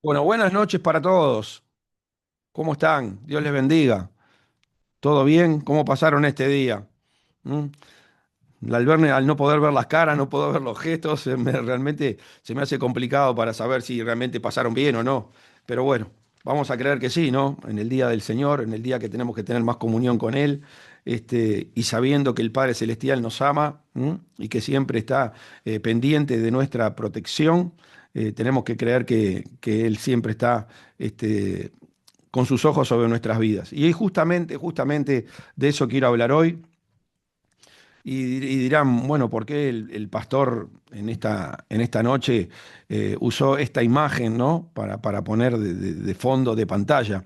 Bueno, buenas noches para todos. ¿Cómo están? Dios les bendiga. ¿Todo bien? ¿Cómo pasaron este día? ¿Mm? Al no poder ver las caras, no poder ver los gestos, realmente se me hace complicado para saber si realmente pasaron bien o no. Pero bueno, vamos a creer que sí, ¿no? En el día del Señor, en el día que tenemos que tener más comunión con Él, y sabiendo que el Padre Celestial nos ama, ¿m? Y que siempre está pendiente de nuestra protección, tenemos que creer que Él siempre está con sus ojos sobre nuestras vidas. Y justamente de eso quiero hablar hoy. Y dirán, bueno, ¿por qué el pastor en esta noche usó esta imagen, ¿no? Para poner de fondo de pantalla.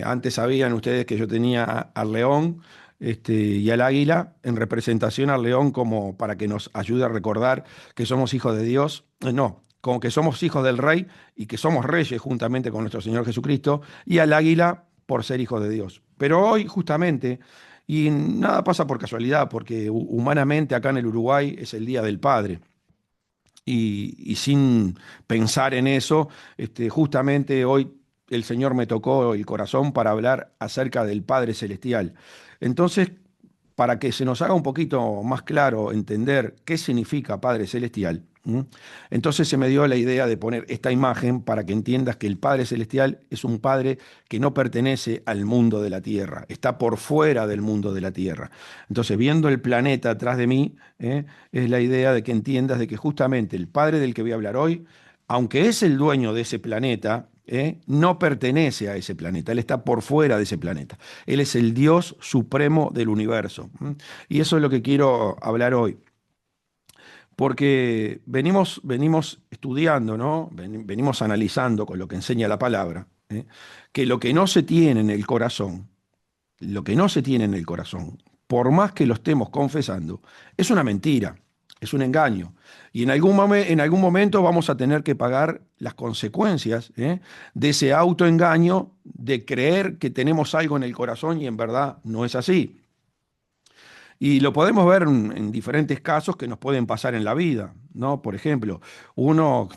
Antes sabían ustedes que yo tenía al león y al águila en representación al león como para que nos ayude a recordar que somos hijos de Dios. No, como que somos hijos del rey y que somos reyes juntamente con nuestro Señor Jesucristo, y al águila por ser hijos de Dios. Pero hoy justamente y nada pasa por casualidad, porque humanamente acá en el Uruguay es el Día del Padre. Y sin pensar en eso, justamente hoy el Señor me tocó el corazón para hablar acerca del Padre Celestial. Entonces, para que se nos haga un poquito más claro entender qué significa Padre Celestial, ¿m? Entonces se me dio la idea de poner esta imagen para que entiendas que el Padre Celestial es un Padre que no pertenece al mundo de la Tierra, está por fuera del mundo de la Tierra. Entonces, viendo el planeta atrás de mí, es la idea de que entiendas de que justamente el Padre del que voy a hablar hoy, aunque es el dueño de ese planeta, no pertenece a ese planeta, Él está por fuera de ese planeta. Él es el Dios supremo del universo. Y eso es lo que quiero hablar hoy, porque venimos estudiando, ¿no? Venimos analizando con lo que enseña la palabra, que lo que no se tiene en el corazón, lo que no se tiene en el corazón, por más que lo estemos confesando, es una mentira, es un engaño. Y en algún momento vamos a tener que pagar las consecuencias, de ese autoengaño, de creer que tenemos algo en el corazón y en verdad no es así. Y lo podemos ver en diferentes casos que nos pueden pasar en la vida, ¿no? Por ejemplo, uno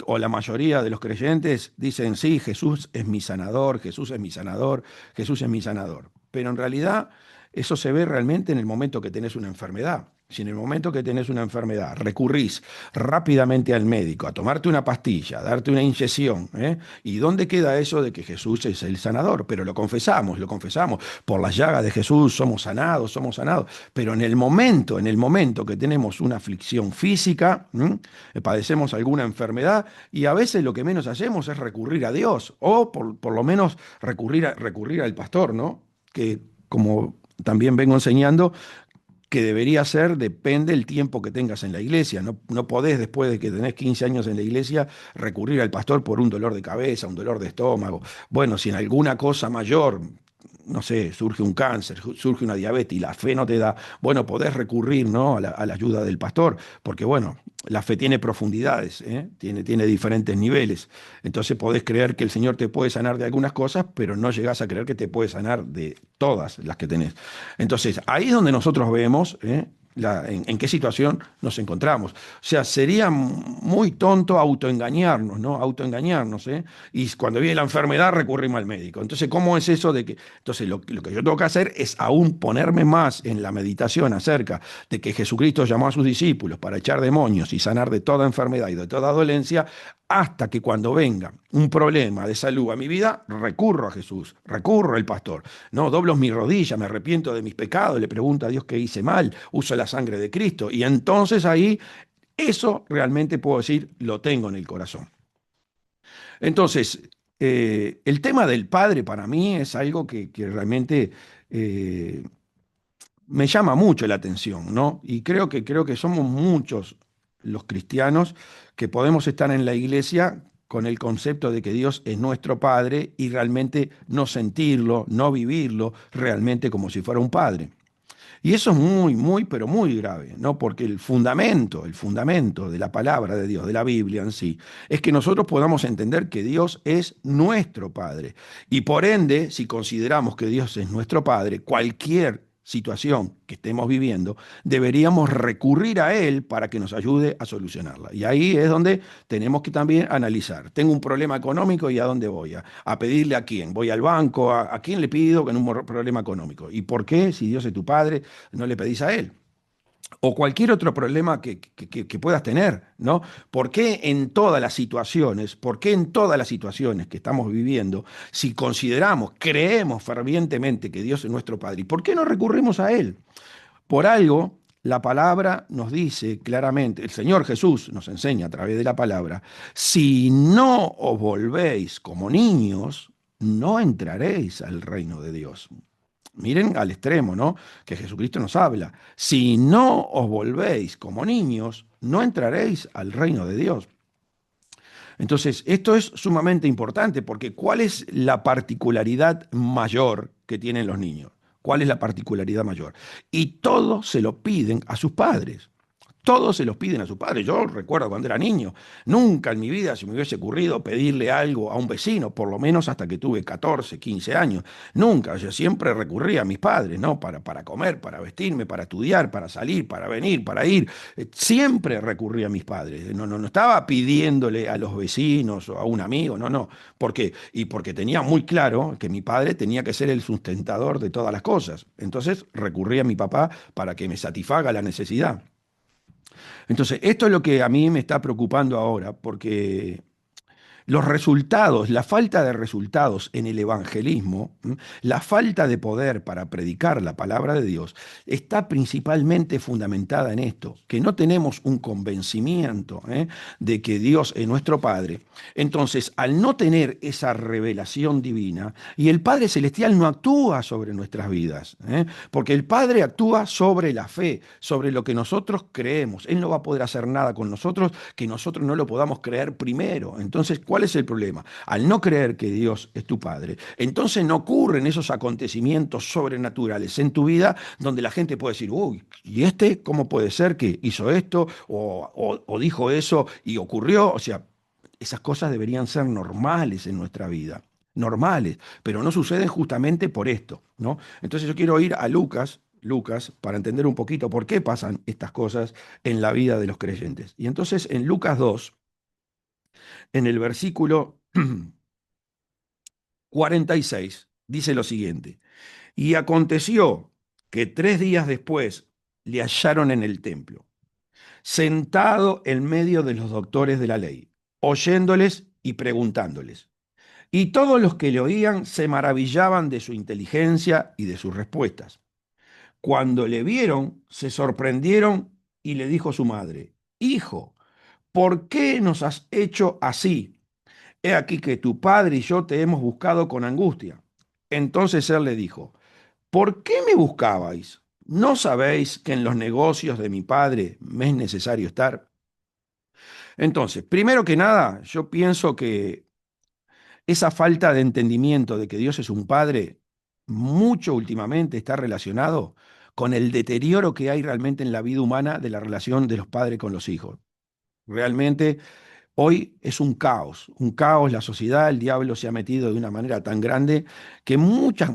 o la mayoría de los creyentes dicen, sí, Jesús es mi sanador, Jesús es mi sanador, Jesús es mi sanador. Pero en realidad eso se ve realmente en el momento que tenés una enfermedad. Si en el momento que tenés una enfermedad recurrís rápidamente al médico a tomarte una pastilla, a darte una inyección, ¿y dónde queda eso de que Jesús es el sanador? Pero lo confesamos, por las llagas de Jesús somos sanados, pero en el momento que tenemos una aflicción física, padecemos alguna enfermedad y a veces lo que menos hacemos es recurrir a Dios o por lo menos recurrir al pastor, ¿no? Que como también vengo enseñando, que debería ser, depende del tiempo que tengas en la iglesia. No podés, después de que tenés 15 años en la iglesia, recurrir al pastor por un dolor de cabeza, un dolor de estómago. Bueno, si en alguna cosa mayor, no sé, surge un cáncer, surge una diabetes y la fe no te da, bueno, podés recurrir, ¿no? A la ayuda del pastor, porque bueno, la fe tiene profundidades, tiene diferentes niveles. Entonces podés creer que el Señor te puede sanar de algunas cosas, pero no llegás a creer que te puede sanar de todas las que tenés. Entonces, ahí es donde nosotros vemos, en qué situación nos encontramos. O sea, sería muy tonto autoengañarnos, ¿no? Autoengañarnos, ¿eh? Y cuando viene la enfermedad recurrimos al médico. Entonces, ¿cómo es eso de que... Entonces, lo que yo tengo que hacer es aún ponerme más en la meditación acerca de que Jesucristo llamó a sus discípulos para echar demonios y sanar de toda enfermedad y de toda dolencia, hasta que cuando venga un problema de salud a mi vida, recurro a Jesús, recurro al pastor. No, doblo mis rodillas, me arrepiento de mis pecados, le pregunto a Dios qué hice mal, uso la sangre de Cristo. Y entonces ahí, eso realmente puedo decir, lo tengo en el corazón. Entonces, el tema del Padre para mí es algo que realmente eh, me llama mucho la atención, ¿no? Y creo que somos muchos los cristianos que podemos estar en la iglesia con el concepto de que Dios es nuestro Padre y realmente no sentirlo, no vivirlo realmente como si fuera un Padre. Y eso es pero muy grave, ¿no? Porque el fundamento de la palabra de Dios, de la Biblia en sí, es que nosotros podamos entender que Dios es nuestro Padre. Y por ende, si consideramos que Dios es nuestro Padre, cualquier situación que estemos viviendo, deberíamos recurrir a Él para que nos ayude a solucionarla. Y ahí es donde tenemos que también analizar. Tengo un problema económico y ¿a dónde voy? ¿A pedirle a quién? ¿Voy al banco? ¿A quién le pido con un problema económico? ¿Y por qué, si Dios es tu Padre, no le pedís a Él? O cualquier otro problema que puedas tener, ¿no? ¿Por qué en todas las situaciones, por qué en todas las situaciones que estamos viviendo, si consideramos, creemos fervientemente que Dios es nuestro Padre, ¿y por qué no recurrimos a Él? Por algo, la palabra nos dice claramente, el Señor Jesús nos enseña a través de la palabra, si no os volvéis como niños, no entraréis al reino de Dios. Miren al extremo, ¿no? Que Jesucristo nos habla. Si no os volvéis como niños, no entraréis al reino de Dios. Entonces, esto es sumamente importante porque ¿cuál es la particularidad mayor que tienen los niños? ¿Cuál es la particularidad mayor? Y todo se lo piden a sus padres. Todos se los piden a sus padres. Yo recuerdo cuando era niño, nunca en mi vida se me hubiese ocurrido pedirle algo a un vecino, por lo menos hasta que tuve 14, 15 años. Nunca, yo siempre recurría a mis padres, ¿no? Para comer, para vestirme, para estudiar, para salir, para venir, para ir. Siempre recurría a mis padres. No estaba pidiéndole a los vecinos o a un amigo, no, no. ¿Por qué? Y porque tenía muy claro que mi padre tenía que ser el sustentador de todas las cosas. Entonces recurría a mi papá para que me satisfaga la necesidad. Entonces, esto es lo que a mí me está preocupando ahora, porque los resultados, la falta de resultados en el evangelismo, la falta de poder para predicar la palabra de Dios, está principalmente fundamentada en esto, que no tenemos un convencimiento de que Dios es nuestro Padre. Entonces, al no tener esa revelación divina, y el Padre Celestial no actúa sobre nuestras vidas, porque el Padre actúa sobre la fe, sobre lo que nosotros creemos. Él no va a poder hacer nada con nosotros que nosotros no lo podamos creer primero. Entonces, ¿cuál es el problema? Al no creer que Dios es tu Padre, entonces no ocurren esos acontecimientos sobrenaturales en tu vida donde la gente puede decir, uy, ¿y este cómo puede ser que hizo esto o dijo eso y ocurrió? O sea, esas cosas deberían ser normales en nuestra vida, normales, pero no suceden justamente por esto, ¿no? Entonces yo quiero ir a Lucas, para entender un poquito por qué pasan estas cosas en la vida de los creyentes. Y entonces en Lucas 2, en el versículo 46, dice lo siguiente, y aconteció que 3 días después le hallaron en el templo, sentado en medio de los doctores de la ley, oyéndoles y preguntándoles. Y todos los que le oían se maravillaban de su inteligencia y de sus respuestas. Cuando le vieron, se sorprendieron y le dijo su madre, Hijo, ¿por qué nos has hecho así? He aquí que tu padre y yo te hemos buscado con angustia. Entonces él le dijo, ¿por qué me buscabais? ¿No sabéis que en los negocios de mi padre me es necesario estar? Entonces, primero que nada, yo pienso que esa falta de entendimiento de que Dios es un padre, mucho últimamente está relacionado con el deterioro que hay realmente en la vida humana de la relación de los padres con los hijos. Realmente hoy es un caos, la sociedad, el diablo se ha metido de una manera tan grande que muchos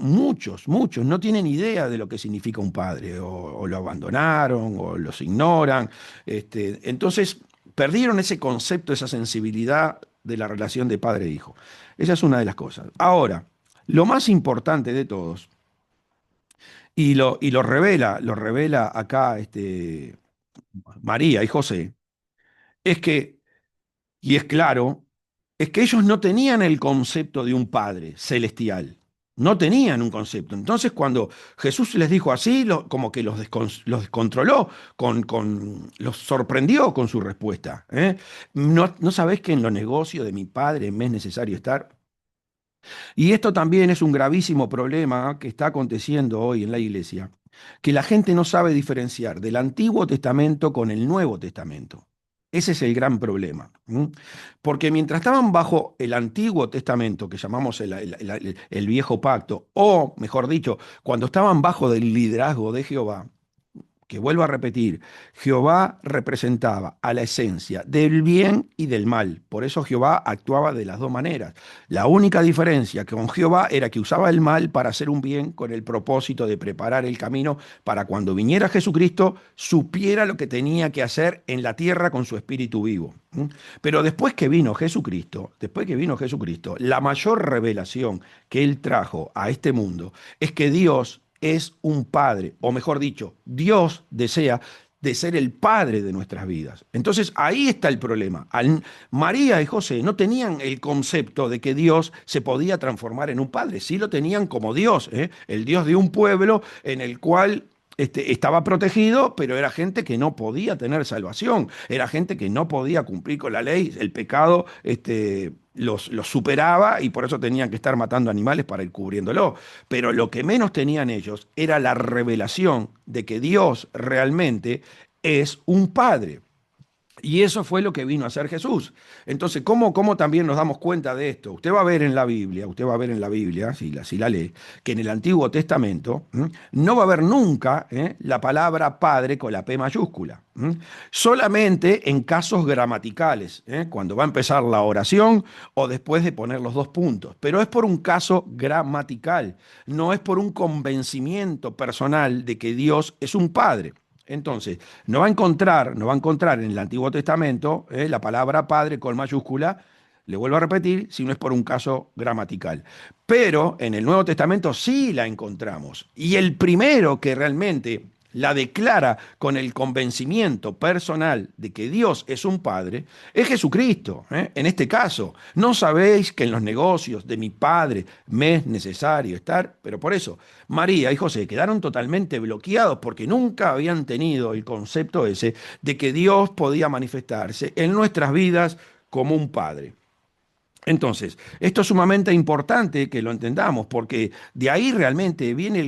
no tienen idea de lo que significa un padre, o lo abandonaron, o los ignoran. Entonces, perdieron ese concepto, esa sensibilidad de la relación de padre e hijo. Esa es una de las cosas. Ahora, lo más importante de todos, y lo revela acá María y José, es que y es claro, es que ellos no tenían el concepto de un Padre celestial. No tenían un concepto. Entonces, cuando Jesús les dijo así, como que los descontroló, los sorprendió con su respuesta. ¿No sabés que en los negocios de mi Padre me es necesario estar? Y esto también es un gravísimo problema que está aconteciendo hoy en la iglesia, que la gente no sabe diferenciar del Antiguo Testamento con el Nuevo Testamento. Ese es el gran problema. Porque mientras estaban bajo el Antiguo Testamento, que llamamos el Viejo Pacto, o mejor dicho, cuando estaban bajo del liderazgo de Jehová, que vuelvo a repetir, Jehová representaba a la esencia del bien y del mal. Por eso Jehová actuaba de las dos maneras. La única diferencia con Jehová era que usaba el mal para hacer un bien con el propósito de preparar el camino para cuando viniera Jesucristo supiera lo que tenía que hacer en la tierra con su espíritu vivo. ¿Mm? Pero después que vino Jesucristo, la mayor revelación que él trajo a este mundo es que Dios es un padre, o mejor dicho, Dios desea de ser el padre de nuestras vidas. Entonces ahí está el problema. María y José no tenían el concepto de que Dios se podía transformar en un padre, sí lo tenían como Dios, ¿eh? El Dios de un pueblo en el cual estaba protegido, pero era gente que no podía tener salvación, era gente que no podía cumplir con la ley, el pecado los superaba y por eso tenían que estar matando animales para ir cubriéndolo. Pero lo que menos tenían ellos era la revelación de que Dios realmente es un padre. Y eso fue lo que vino a hacer Jesús. Entonces, ¿cómo también nos damos cuenta de esto? Usted va a ver en la Biblia, si la lee, que en el Antiguo Testamento no va a haber nunca la palabra padre con la P mayúscula. Solamente en casos gramaticales, cuando va a empezar la oración o después de poner los dos puntos. Pero es por un caso gramatical, no es por un convencimiento personal de que Dios es un padre. Entonces, no va a encontrar en el Antiguo Testamento la palabra padre con mayúscula, le vuelvo a repetir, si no es por un caso gramatical. Pero en el Nuevo Testamento sí la encontramos. Y el primero que realmente la declara con el convencimiento personal de que Dios es un Padre, es Jesucristo. En este caso, no sabéis que en los negocios de mi Padre me es necesario estar, pero por eso María y José quedaron totalmente bloqueados porque nunca habían tenido el concepto ese de que Dios podía manifestarse en nuestras vidas como un Padre. Entonces, esto es sumamente importante que lo entendamos, porque de ahí realmente viene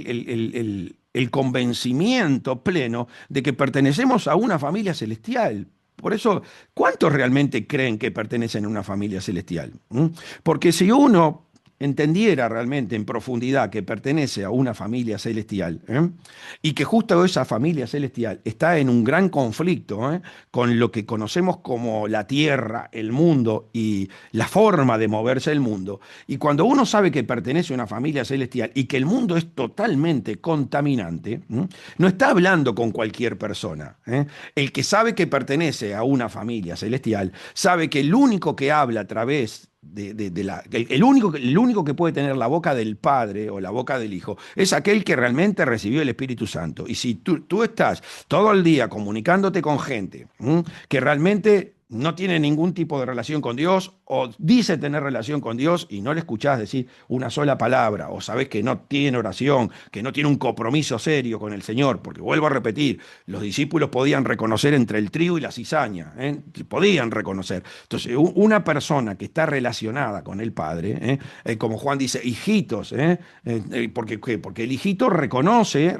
el convencimiento pleno de que pertenecemos a una familia celestial. Por eso, ¿cuántos realmente creen que pertenecen a una familia celestial? ¿Mm? Porque si uno entendiera realmente en profundidad que pertenece a una familia celestial, y que justo esa familia celestial está en un gran conflicto, con lo que conocemos como la tierra, el mundo y la forma de moverse el mundo, y cuando uno sabe que pertenece a una familia celestial y que el mundo es totalmente contaminante, no está hablando con cualquier persona. El que sabe que pertenece a una familia celestial sabe que el único que habla a través el único que puede tener la boca del Padre o la boca del Hijo es aquel que realmente recibió el Espíritu Santo. Y si tú estás todo el día comunicándote con gente que realmente no tiene ningún tipo de relación con Dios o dice tener relación con Dios y no le escuchás decir una sola palabra o sabés que no tiene oración, que no tiene un compromiso serio con el Señor, porque vuelvo a repetir, los discípulos podían reconocer entre el trigo y la cizaña, podían reconocer. Entonces, una persona que está relacionada con el Padre, como Juan dice, hijitos, porque el hijito reconoce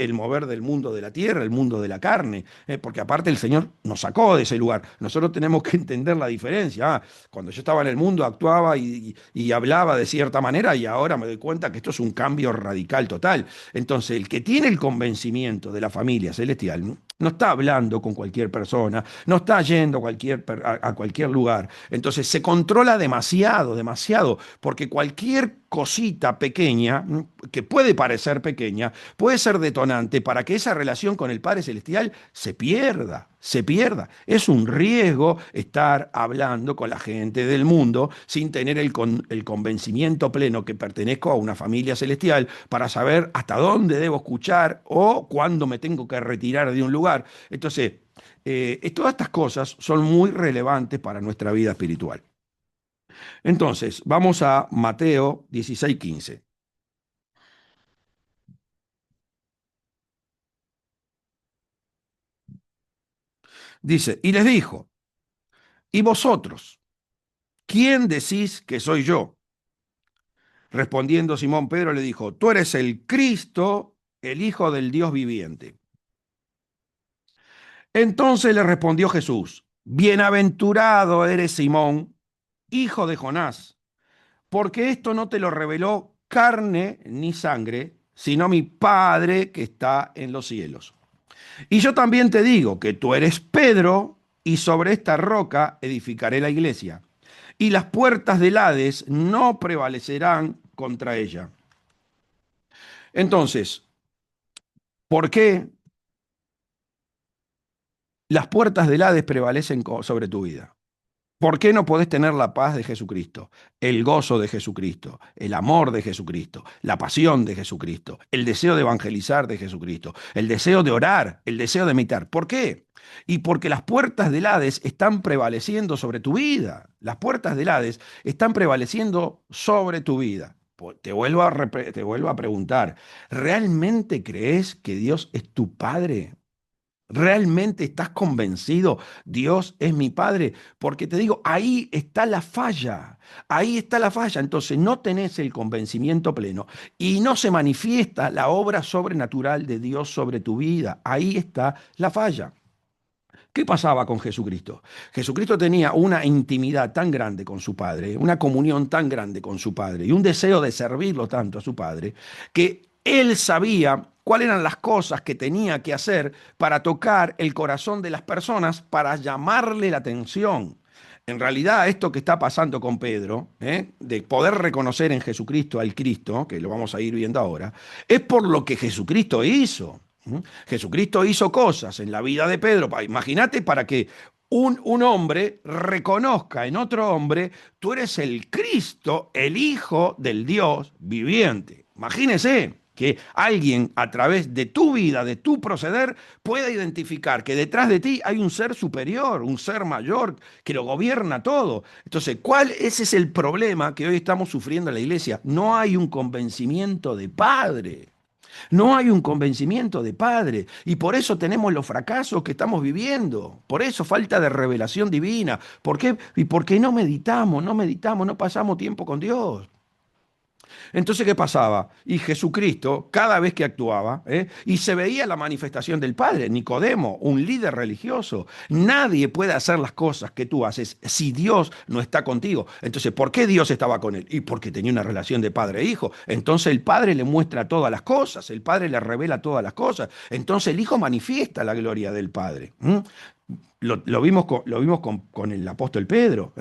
el mover del mundo de la tierra, el mundo de la carne, porque aparte el Señor nos sacó de ese lugar. Nosotros tenemos que entender la diferencia. Cuando yo estaba en el mundo actuaba y hablaba de cierta manera y ahora me doy cuenta que esto es un cambio radical total. Entonces, el que tiene el convencimiento de la familia celestial no está hablando con cualquier persona, no está yendo a cualquier lugar. Entonces, se controla demasiado, demasiado, porque cualquier cosita pequeña, que puede parecer pequeña, puede ser detonante para que esa relación con el Padre Celestial se pierda, se pierda. Es un riesgo estar hablando con la gente del mundo sin tener el convencimiento pleno que pertenezco a una familia celestial para saber hasta dónde debo escuchar o cuándo me tengo que retirar de un lugar. Entonces, todas estas cosas son muy relevantes para nuestra vida espiritual. Entonces, vamos a Mateo 16:15. Dice, y les dijo, ¿y vosotros, quién decís que soy yo? Respondiendo Simón Pedro le dijo, tú eres el Cristo, el Hijo del Dios viviente. Entonces le respondió Jesús, bienaventurado eres Simón, hijo de Jonás, porque esto no te lo reveló carne ni sangre, sino mi Padre que está en los cielos. Y yo también te digo que tú eres Pedro y sobre esta roca edificaré la iglesia. Y las puertas del Hades no prevalecerán contra ella. Entonces, ¿por qué las puertas del Hades prevalecen sobre tu vida? ¿Por qué no podés tener la paz de Jesucristo, el gozo de Jesucristo, el amor de Jesucristo, la pasión de Jesucristo, el deseo de evangelizar de Jesucristo, el deseo de orar, el deseo de meditar? ¿Por qué? Y porque las puertas del Hades están prevaleciendo sobre tu vida. Las puertas del Hades están prevaleciendo sobre tu vida. Te vuelvo a preguntar, ¿realmente crees que Dios es tu Padre? ¿Realmente estás convencido? Dios es mi Padre. Porque te digo, ahí está la falla. Ahí está la falla. Entonces no tenés el convencimiento pleno y no se manifiesta la obra sobrenatural de Dios sobre tu vida. Ahí está la falla. ¿Qué pasaba con Jesucristo? Jesucristo tenía una intimidad tan grande con su Padre, una comunión tan grande con su Padre y un deseo de servirlo tanto a su Padre, que él sabía cuáles eran las cosas que tenía que hacer para tocar el corazón de las personas, para llamarle la atención. En realidad, esto que está pasando con Pedro, de poder reconocer en Jesucristo al Cristo, que lo vamos a ir viendo ahora, es por lo que Jesucristo hizo. Jesucristo hizo cosas en la vida de Pedro. Imagínate para que un hombre reconozca en otro hombre, tú eres el Cristo, el Hijo del Dios viviente. Imagínese que alguien a través de tu vida, de tu proceder, pueda identificar que detrás de ti hay un ser superior, un ser mayor que lo gobierna todo. Entonces, ese es el problema que hoy estamos sufriendo en la iglesia? No hay un convencimiento de padre. No hay un convencimiento de padre y por eso tenemos los fracasos que estamos viviendo. Por eso falta de revelación divina. ¿Por qué? Y porque no meditamos, no pasamos tiempo con Dios. Entonces, ¿qué pasaba? Y Jesucristo, cada vez que actuaba, y se veía la manifestación del Padre, Nicodemo, un líder religioso, nadie puede hacer las cosas que tú haces si Dios no está contigo. Entonces, ¿por qué Dios estaba con él? Y porque tenía una relación de padre e hijo. Entonces el Padre le muestra todas las cosas, el Padre le revela todas las cosas. Entonces el Hijo manifiesta la gloria del Padre. Lo vimos con el apóstol Pedro.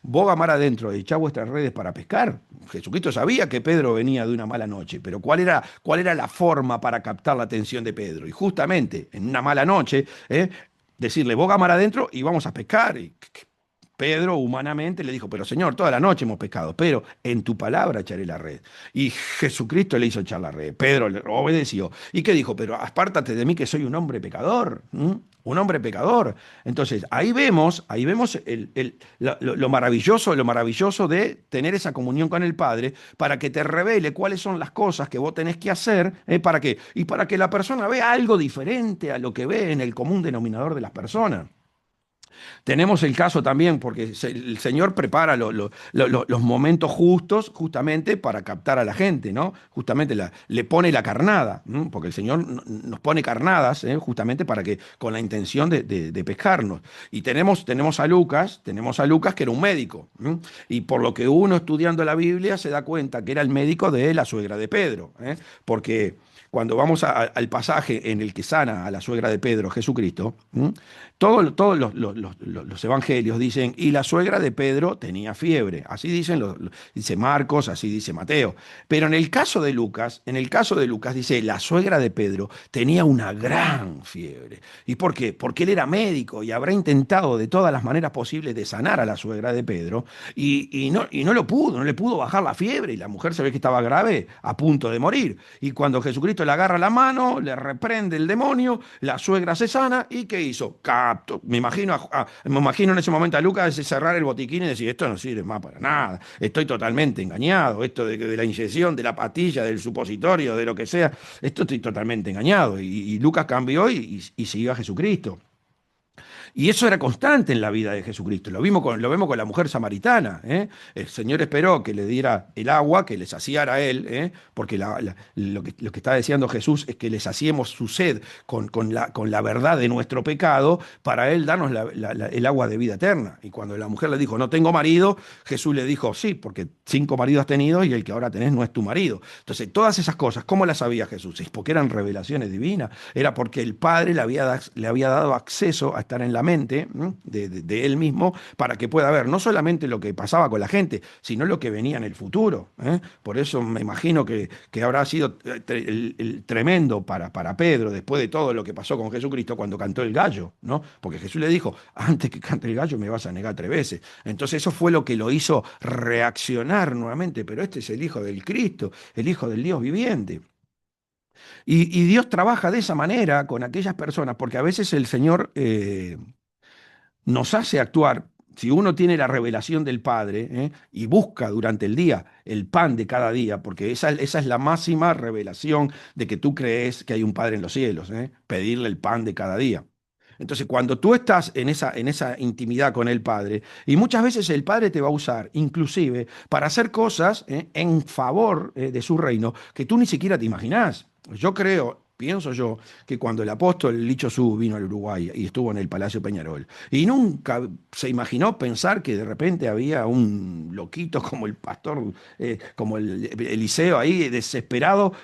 Boga mar adentro, echá vuestras redes para pescar. Jesucristo sabía que Pedro venía de una mala noche, pero ¿cuál era la forma para captar la atención de Pedro? Y justamente en una mala noche, decirle, boga mar adentro y vamos a pescar. Y Pedro humanamente le dijo, pero Señor, toda la noche hemos pescado, pero en tu palabra echaré la red. Y Jesucristo le hizo echar la red. Pedro le obedeció. ¿Y qué dijo? Pero apártate de mí que soy un hombre pecador. Un hombre pecador. Entonces, ahí vemos lo maravilloso de tener esa comunión con el Padre para que te revele cuáles son las cosas que vos tenés que hacer, ¿para qué? Y para que la persona vea algo diferente a lo que ve en el común denominador de las personas. Tenemos el caso también, porque el Señor prepara los momentos justos justamente para captar a la gente, ¿no? Justamente le pone la carnada, ¿no? Porque el Señor nos pone carnadas, justamente para que, con la intención de pescarnos. Y tenemos a Lucas que era un médico, ¿no? Y por lo que uno estudiando la Biblia se da cuenta que era el médico de la suegra de Pedro, porque cuando vamos al pasaje en el que sana a la suegra de Pedro, Jesucristo, todos los evangelios dicen, y la suegra de Pedro tenía fiebre. Así dice Marcos, así dice Mateo. Pero en el caso de Lucas dice, la suegra de Pedro tenía una gran fiebre. ¿Y por qué? Porque él era médico y habrá intentado de todas las maneras posibles de sanar a la suegra de Pedro y no no le pudo bajar la fiebre y la mujer se ve que estaba grave, a punto de morir. Y cuando Jesucristo le agarra la mano, le reprende el demonio, la suegra se sana y ¿qué hizo? Capto. Me imagino en ese momento a Lucas cerrar el botiquín y decir, esto no sirve más para nada, estoy totalmente engañado, esto de la inyección, de la pastilla, del supositorio, de lo que sea, esto estoy totalmente engañado. Y Lucas cambió y siguió a Jesucristo. Y eso era constante en la vida de Jesucristo. Lo vemos con la mujer samaritana. ¿Eh? El Señor esperó que le diera el agua, que le saciara a él, ¿eh? Porque lo que está deseando Jesús es que le saciemos su sed con la verdad de nuestro pecado, para él darnos el agua de vida eterna. Y cuando la mujer le dijo, no tengo marido, Jesús le dijo, sí, porque 5 maridos has tenido y el que ahora tenés no es tu marido. Entonces, todas esas cosas, ¿cómo las sabía Jesús? Es porque eran revelaciones divinas, era porque el Padre le había dado acceso a estar en la mente de él mismo para que pueda ver no solamente lo que pasaba con la gente, sino lo que venía en el futuro. ¿Eh? Por eso me imagino que habrá sido el tremendo para Pedro, después de todo lo que pasó con Jesucristo, cuando cantó el gallo, ¿no? Porque Jesús le dijo, antes que cante el gallo me vas a negar 3 veces. Entonces eso fue lo que lo hizo reaccionar nuevamente, pero este es el Hijo del Cristo, el Hijo del Dios viviente. Y Dios trabaja de esa manera con aquellas personas, porque a veces el Señor nos hace actuar. Si uno tiene la revelación del Padre, y busca durante el día el pan de cada día, porque esa es la máxima revelación de que tú crees que hay un Padre en los cielos, pedirle el pan de cada día. Entonces, cuando tú estás en esa intimidad con el Padre, y muchas veces el Padre te va a usar, inclusive, para hacer cosas en favor de su reino que tú ni siquiera te imaginás. Yo creo, pienso yo, que cuando el apóstol Licho Su vino al Uruguay y estuvo en el Palacio Peñarol, y nunca se imaginó pensar que de repente había un loquito como el pastor, como el Eliseo ahí, desesperado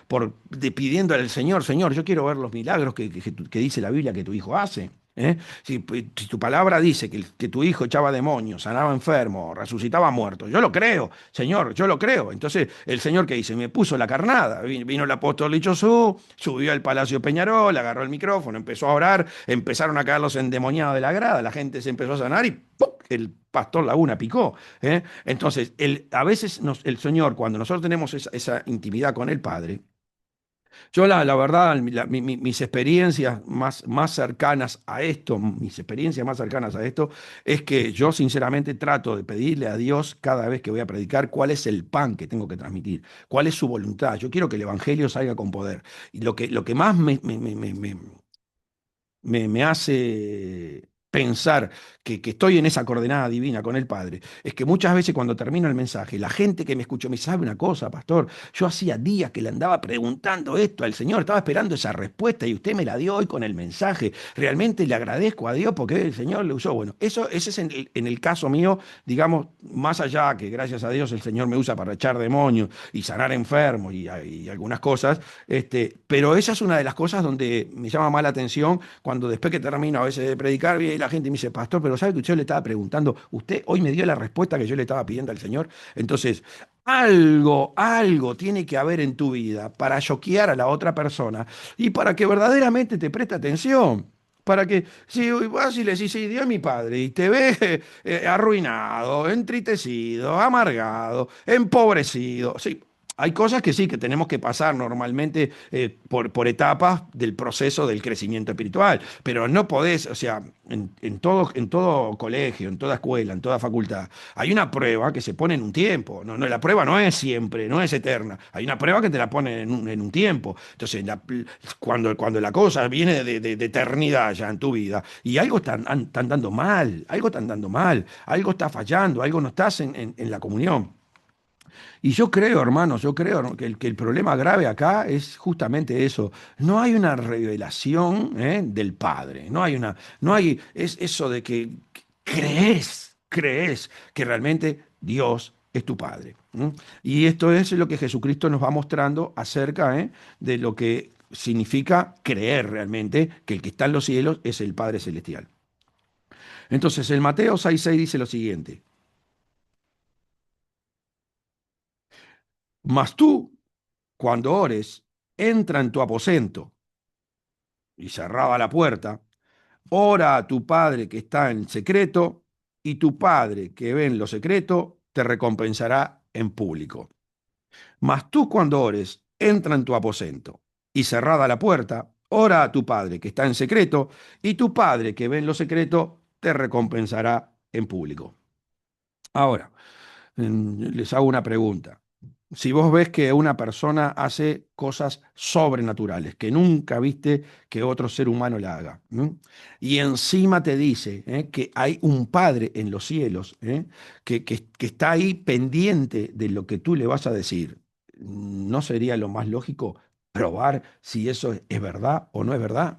pidiendo al Señor, Señor, yo quiero ver los milagros que dice la Biblia que tu hijo hace. ¿Eh? Si tu palabra dice que tu hijo echaba demonios, sanaba enfermos, resucitaba muertos, yo lo creo, Señor, yo lo creo. Entonces, el Señor que hizo, me puso la carnada. Vino el apóstol Lichosú, subió al Palacio Peñarol, agarró el micrófono, empezó a orar, empezaron a caer los endemoniados de la grada, la gente se empezó a sanar y ¡pum! El pastor Laguna picó. Entonces, a veces el Señor, cuando nosotros tenemos esa intimidad con el Padre, yo la verdad, mis experiencias más cercanas a esto, mis experiencias más cercanas a esto, es que yo sinceramente trato de pedirle a Dios cada vez que voy a predicar cuál es el pan que tengo que transmitir, cuál es su voluntad. Yo quiero que el Evangelio salga con poder. Y lo que más me hace pensar que estoy en esa coordenada divina con el Padre, es que muchas veces cuando termino el mensaje, la gente que me escuchó me sabe una cosa, pastor, yo hacía días que le andaba preguntando esto al Señor, estaba esperando esa respuesta y usted me la dio hoy con el mensaje, realmente le agradezco a Dios porque el Señor le usó. Bueno, ese es en el caso mío, digamos, más allá que gracias a Dios el Señor me usa para echar demonios y sanar enfermos y algunas cosas, pero esa es una de las cosas donde me llama más la atención cuando después que termino a veces de predicar, viene la gente me dice, pastor, pero ¿sabe que yo le estaba preguntando? Usted hoy me dio la respuesta que yo le estaba pidiendo al Señor. Entonces, algo tiene que haber en tu vida para choquear a la otra persona y para que verdaderamente te preste atención. Para que, si vas y le decís, sí, Dios es mi padre, y te ve arruinado, entristecido, amargado, empobrecido, sí, hay cosas que sí, que tenemos que pasar normalmente por etapas del proceso del crecimiento espiritual, pero no podés, o sea, en todo colegio, en toda escuela, en toda facultad, hay una prueba que se pone en un tiempo. No, no, la prueba no es siempre, no es eterna. Hay una prueba que te la pone en un tiempo. Entonces, cuando la cosa viene de eternidad ya en tu vida y algo está andando mal, algo está andando mal, algo está fallando, algo no estás en la comunión. Y yo creo, hermanos, yo creo que el problema grave acá es justamente eso. No hay una revelación del Padre. Es eso de que crees que realmente Dios es tu Padre. Y esto es lo que Jesucristo nos va mostrando acerca de lo que significa creer realmente que el que está en los cielos es el Padre Celestial. Entonces, el Mateo 6:6 dice lo siguiente: Mas tú, cuando ores, entra en tu aposento y cerraba la puerta, ora a tu Padre que está en secreto, y tu Padre que ve en lo secreto te recompensará en público. Mas tú cuando ores, entra en tu aposento y cerrada la puerta, ora a tu Padre que está en secreto, y tu Padre que ve en lo secreto te recompensará en público. Ahora, les hago una pregunta. Si vos ves que una persona hace cosas sobrenaturales, que nunca viste que otro ser humano la haga, ¿m? Y encima te dice que hay un Padre en los cielos, que está ahí pendiente de lo que tú le vas a decir, ¿no sería lo más lógico probar si eso es verdad o no es verdad?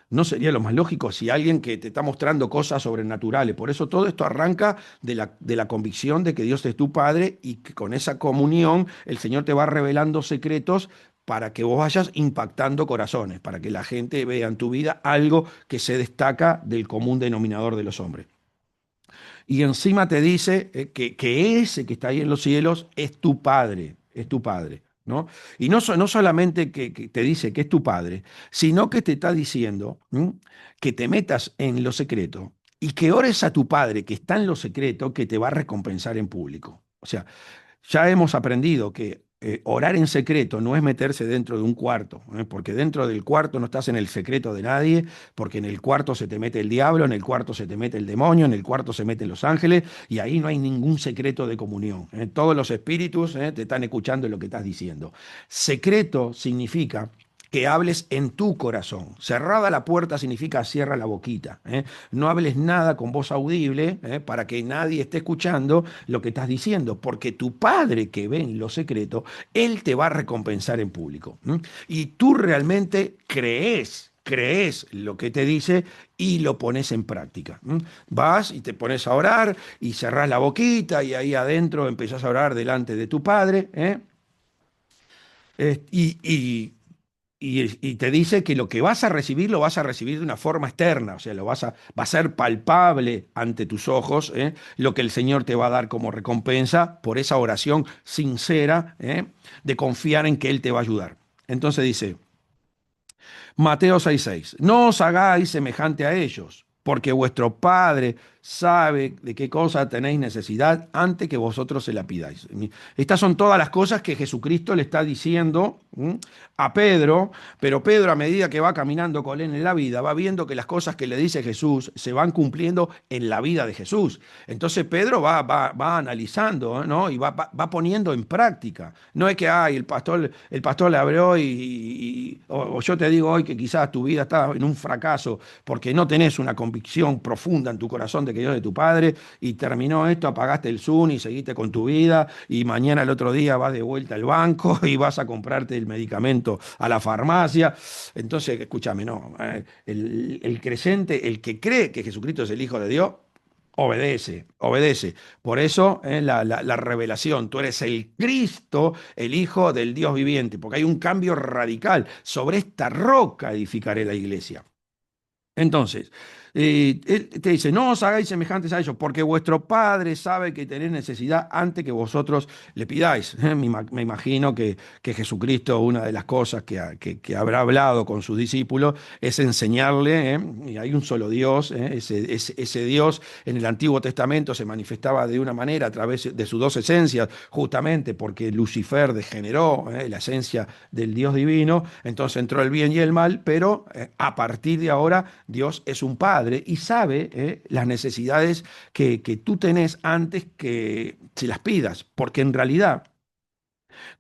¿No sería lo más lógico si alguien que te está mostrando cosas sobrenaturales? Por eso todo esto arranca de la convicción de que Dios es tu Padre y que con esa comunión el Señor te va revelando secretos para que vos vayas impactando corazones, para que la gente vea en tu vida algo que se destaca del común denominador de los hombres. Y encima te dice que ese que está ahí en los cielos es tu Padre, es tu Padre, ¿no? Y no solamente que te dice que es tu Padre, sino que te está diciendo que te metas en lo secreto y que ores a tu Padre que está en lo secreto, que te va a recompensar en público. O sea, ya hemos aprendido que orar en secreto no es meterse dentro de un cuarto, porque dentro del cuarto no estás en el secreto de nadie, porque en el cuarto se te mete el diablo, en el cuarto se te mete el demonio, en el cuarto se meten los ángeles, y ahí no hay ningún secreto de comunión. Todos los espíritus te están escuchando lo que estás diciendo. Secreto significa que hables en tu corazón. Cerrada la puerta significa cierra la boquita. No hables nada con voz audible para que nadie esté escuchando lo que estás diciendo, porque tu Padre que ve en lo secreto, Él te va a recompensar en público. Y tú realmente crees lo que te dice y lo pones en práctica. Vas y te pones a orar y cerrás la boquita y ahí adentro empezás a orar delante de tu Padre. Eh, y, y- y te dice que lo que vas a recibir lo vas a recibir de una forma externa, o sea, va a ser palpable ante tus ojos, lo que el Señor te va a dar como recompensa por esa oración sincera, de confiar en que Él te va a ayudar. Entonces dice, Mateo 6:6, no os hagáis semejante a ellos, porque vuestro Padre sabe de qué cosa tenéis necesidad antes que vosotros se la pidáis. Estas son todas las cosas que Jesucristo le está diciendo a Pedro, pero Pedro a medida que va caminando con él en la vida, va viendo que las cosas que le dice Jesús se van cumpliendo en la vida de Jesús. Entonces Pedro va analizando, ¿no? Y va poniendo en práctica. No es que el pastor le habló o yo te digo hoy que quizás tu vida está en un fracaso porque no tenés una convicción profunda en tu corazón de que Dios es tu Padre y terminó esto, apagaste el Zoom y seguiste con tu vida y mañana el otro día vas de vuelta al banco y vas a comprarte el medicamento a la farmacia. Entonces, escúchame, no, el creyente, el que cree que Jesucristo es el Hijo de Dios, obedece, obedece. Por eso la revelación, tú eres el Cristo, el Hijo del Dios viviente, porque hay un cambio radical. Sobre esta roca edificaré la iglesia. Entonces, él te dice, no os hagáis semejantes a ellos, porque vuestro Padre sabe que tenéis necesidad antes que vosotros le pidáis. Me imagino que Jesucristo, una de las cosas que habrá hablado con sus discípulos, es enseñarle, y hay un solo Dios, ese Dios en el Antiguo Testamento se manifestaba de una manera a través de sus dos esencias, justamente porque Lucifer degeneró la esencia del Dios divino, entonces entró el bien y el mal, pero a partir de ahora Dios es un Padre y sabe las necesidades que tú tenés antes que se las pidas, porque en realidad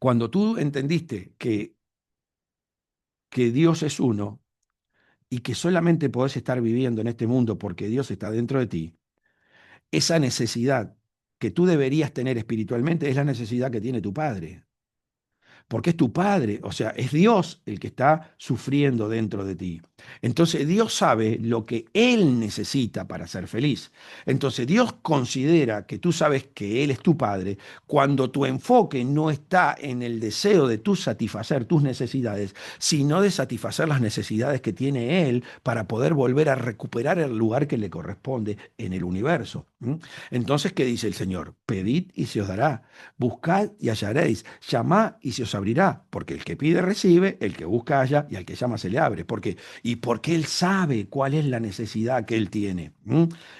cuando tú entendiste que Dios es uno y que solamente podés estar viviendo en este mundo porque Dios está dentro de ti, esa necesidad que tú deberías tener espiritualmente es la necesidad que tiene tu Padre. Porque es tu Padre, o sea, es Dios el que está sufriendo dentro de ti. Entonces Dios sabe lo que Él necesita para ser feliz. Entonces Dios considera que tú sabes que Él es tu Padre cuando tu enfoque no está en el deseo de tú satisfacer tus necesidades, sino de satisfacer las necesidades que tiene Él para poder volver a recuperar el lugar que le corresponde en el universo. Entonces, ¿qué dice el Señor? Pedid y se os dará, buscad y hallaréis, llamad y se os abrirá, porque el que pide recibe, el que busca halla y al que llama se le abre. Y porque Él sabe cuál es la necesidad que Él tiene.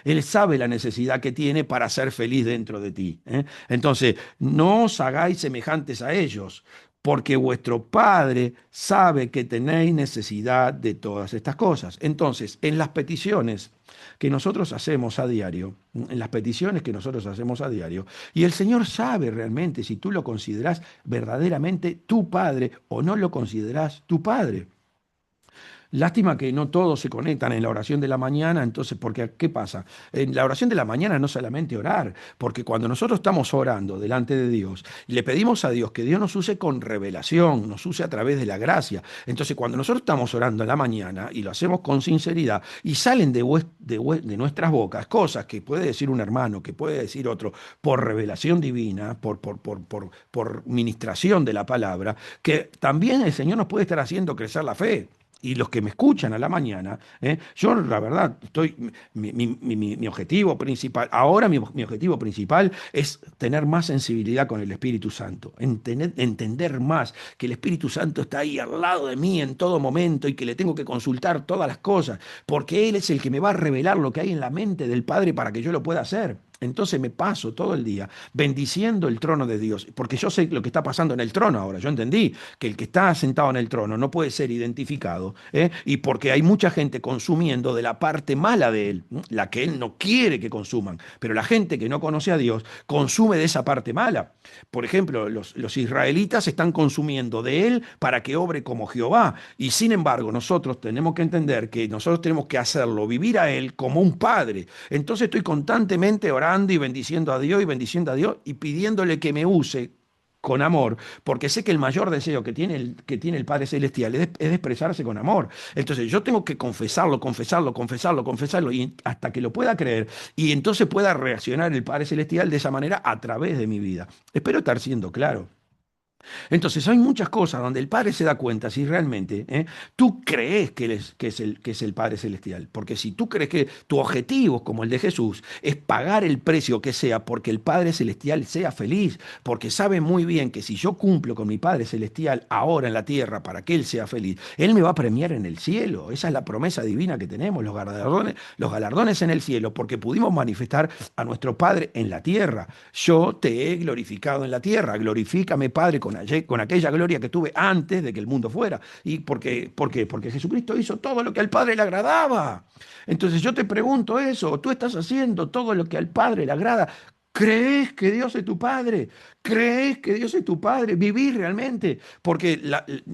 Él sabe la necesidad que tiene para ser feliz dentro de ti. Entonces, no os hagáis semejantes a ellos, porque vuestro Padre sabe que tenéis necesidad de todas estas cosas. Entonces, en las peticiones que nosotros hacemos a diario, en las peticiones que nosotros hacemos a diario, y el Señor sabe realmente si tú lo considerás verdaderamente tu Padre o no lo considerás tu Padre. Lástima que no todos se conectan en la oración de la mañana, entonces, porque ¿qué pasa? En la oración de la mañana no solamente orar, porque cuando nosotros estamos orando delante de Dios, le pedimos a Dios que Dios nos use con revelación, nos use a través de la gracia. Entonces, cuando nosotros estamos orando en la mañana y lo hacemos con sinceridad y salen de nuestras bocas cosas que puede decir un hermano, que puede decir otro, por revelación divina, por ministración de la palabra, que también el Señor nos puede estar haciendo crecer la fe. Y los que me escuchan a la mañana, yo la verdad, mi objetivo principal, ahora mi objetivo principal es tener más sensibilidad con el Espíritu Santo, entender más que el Espíritu Santo está ahí al lado de mí en todo momento y que le tengo que consultar todas las cosas, porque Él es el que me va a revelar lo que hay en la mente del Padre para que yo lo pueda hacer. Entonces me paso todo el día bendiciendo el trono de Dios, porque yo sé lo que está pasando en el trono ahora. Yo entendí que el que está sentado en el trono no puede ser identificado, y porque hay mucha gente consumiendo de la parte mala de él, la que él no quiere que consuman. Pero la gente que no conoce a Dios consume de esa parte mala. Por ejemplo, los israelitas están consumiendo de él para que obre como Jehová. Y sin embargo, nosotros tenemos que entender que nosotros tenemos que hacerlo, vivir a él como un padre. Entonces estoy constantemente orando y bendiciendo a Dios y bendiciendo a Dios y pidiéndole que me use con amor, porque sé que el mayor deseo que tiene el Padre Celestial es de expresarse con amor. Entonces yo tengo que confesarlo, confesarlo, confesarlo, confesarlo, y hasta que lo pueda creer, y entonces pueda reaccionar el Padre Celestial de esa manera a través de mi vida. Espero estar siendo claro. Entonces hay muchas cosas donde el Padre se da cuenta si realmente tú crees que es el Padre Celestial. Porque si tú crees que tu objetivo, como el de Jesús, es pagar el precio que sea porque el Padre Celestial sea feliz, porque sabe muy bien que si yo cumplo con mi Padre Celestial ahora en la tierra para que Él sea feliz, Él me va a premiar en el cielo. Esa es la promesa divina que tenemos, los galardones en el cielo, porque pudimos manifestar a nuestro Padre en la tierra. Yo te he glorificado en la tierra, glorifícame, Padre, con aquella gloria que tuve antes de que el mundo fuera. ¿Y por qué? Porque Jesucristo hizo todo lo que al Padre le agradaba. Entonces yo te pregunto eso, ¿tú estás haciendo todo lo que al Padre le agrada? ¿Crees que Dios es tu Padre? ¿Crees que Dios es tu Padre? ¿Vivís realmente? Porque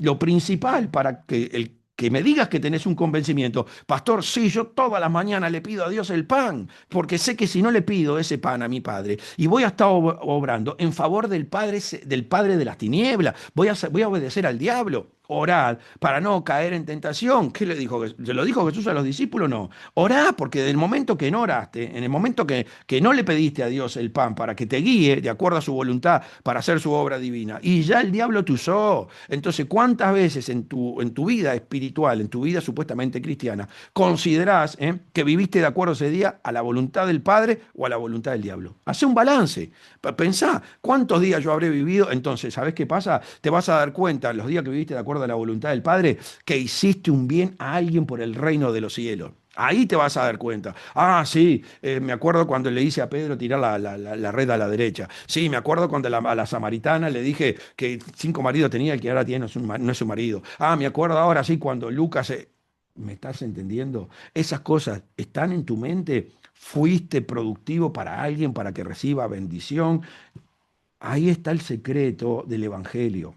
lo principal para que me digas que tenés un convencimiento, pastor, sí, yo todas las mañanas le pido a Dios el pan, porque sé que si no le pido ese pan a mi Padre y voy a estar obrando en favor del padre de las tinieblas, voy a obedecer al diablo. Orad para no caer en tentación. ¿Qué le dijo? ¿Se lo dijo Jesús a los discípulos? No. Orá porque del momento que no oraste, en el momento que no le pediste a Dios el pan para que te guíe de acuerdo a su voluntad para hacer su obra divina, y ya el diablo te usó. Entonces, ¿cuántas veces en tu vida espiritual, en tu vida supuestamente cristiana, considerás que viviste de acuerdo ese día a la voluntad del Padre o a la voluntad del diablo? Hacé un balance. Pensá, ¿cuántos días yo habré vivido? Entonces, ¿sabés qué pasa? Te vas a dar cuenta, los días que viviste de acuerdo a la voluntad del Padre, que hiciste un bien a alguien por el reino de los cielos. Ahí te vas a dar cuenta. Ah, sí, me acuerdo cuando le hice a Pedro tirar la red a la derecha. Sí, me acuerdo cuando a la samaritana le dije que 5 maridos tenía, el que ahora tiene no es su marido. Ah, me acuerdo ahora sí cuando Lucas... ¿Me estás entendiendo? Esas cosas están en tu mente. Fuiste productivo para alguien para que reciba bendición. Ahí está el secreto del Evangelio.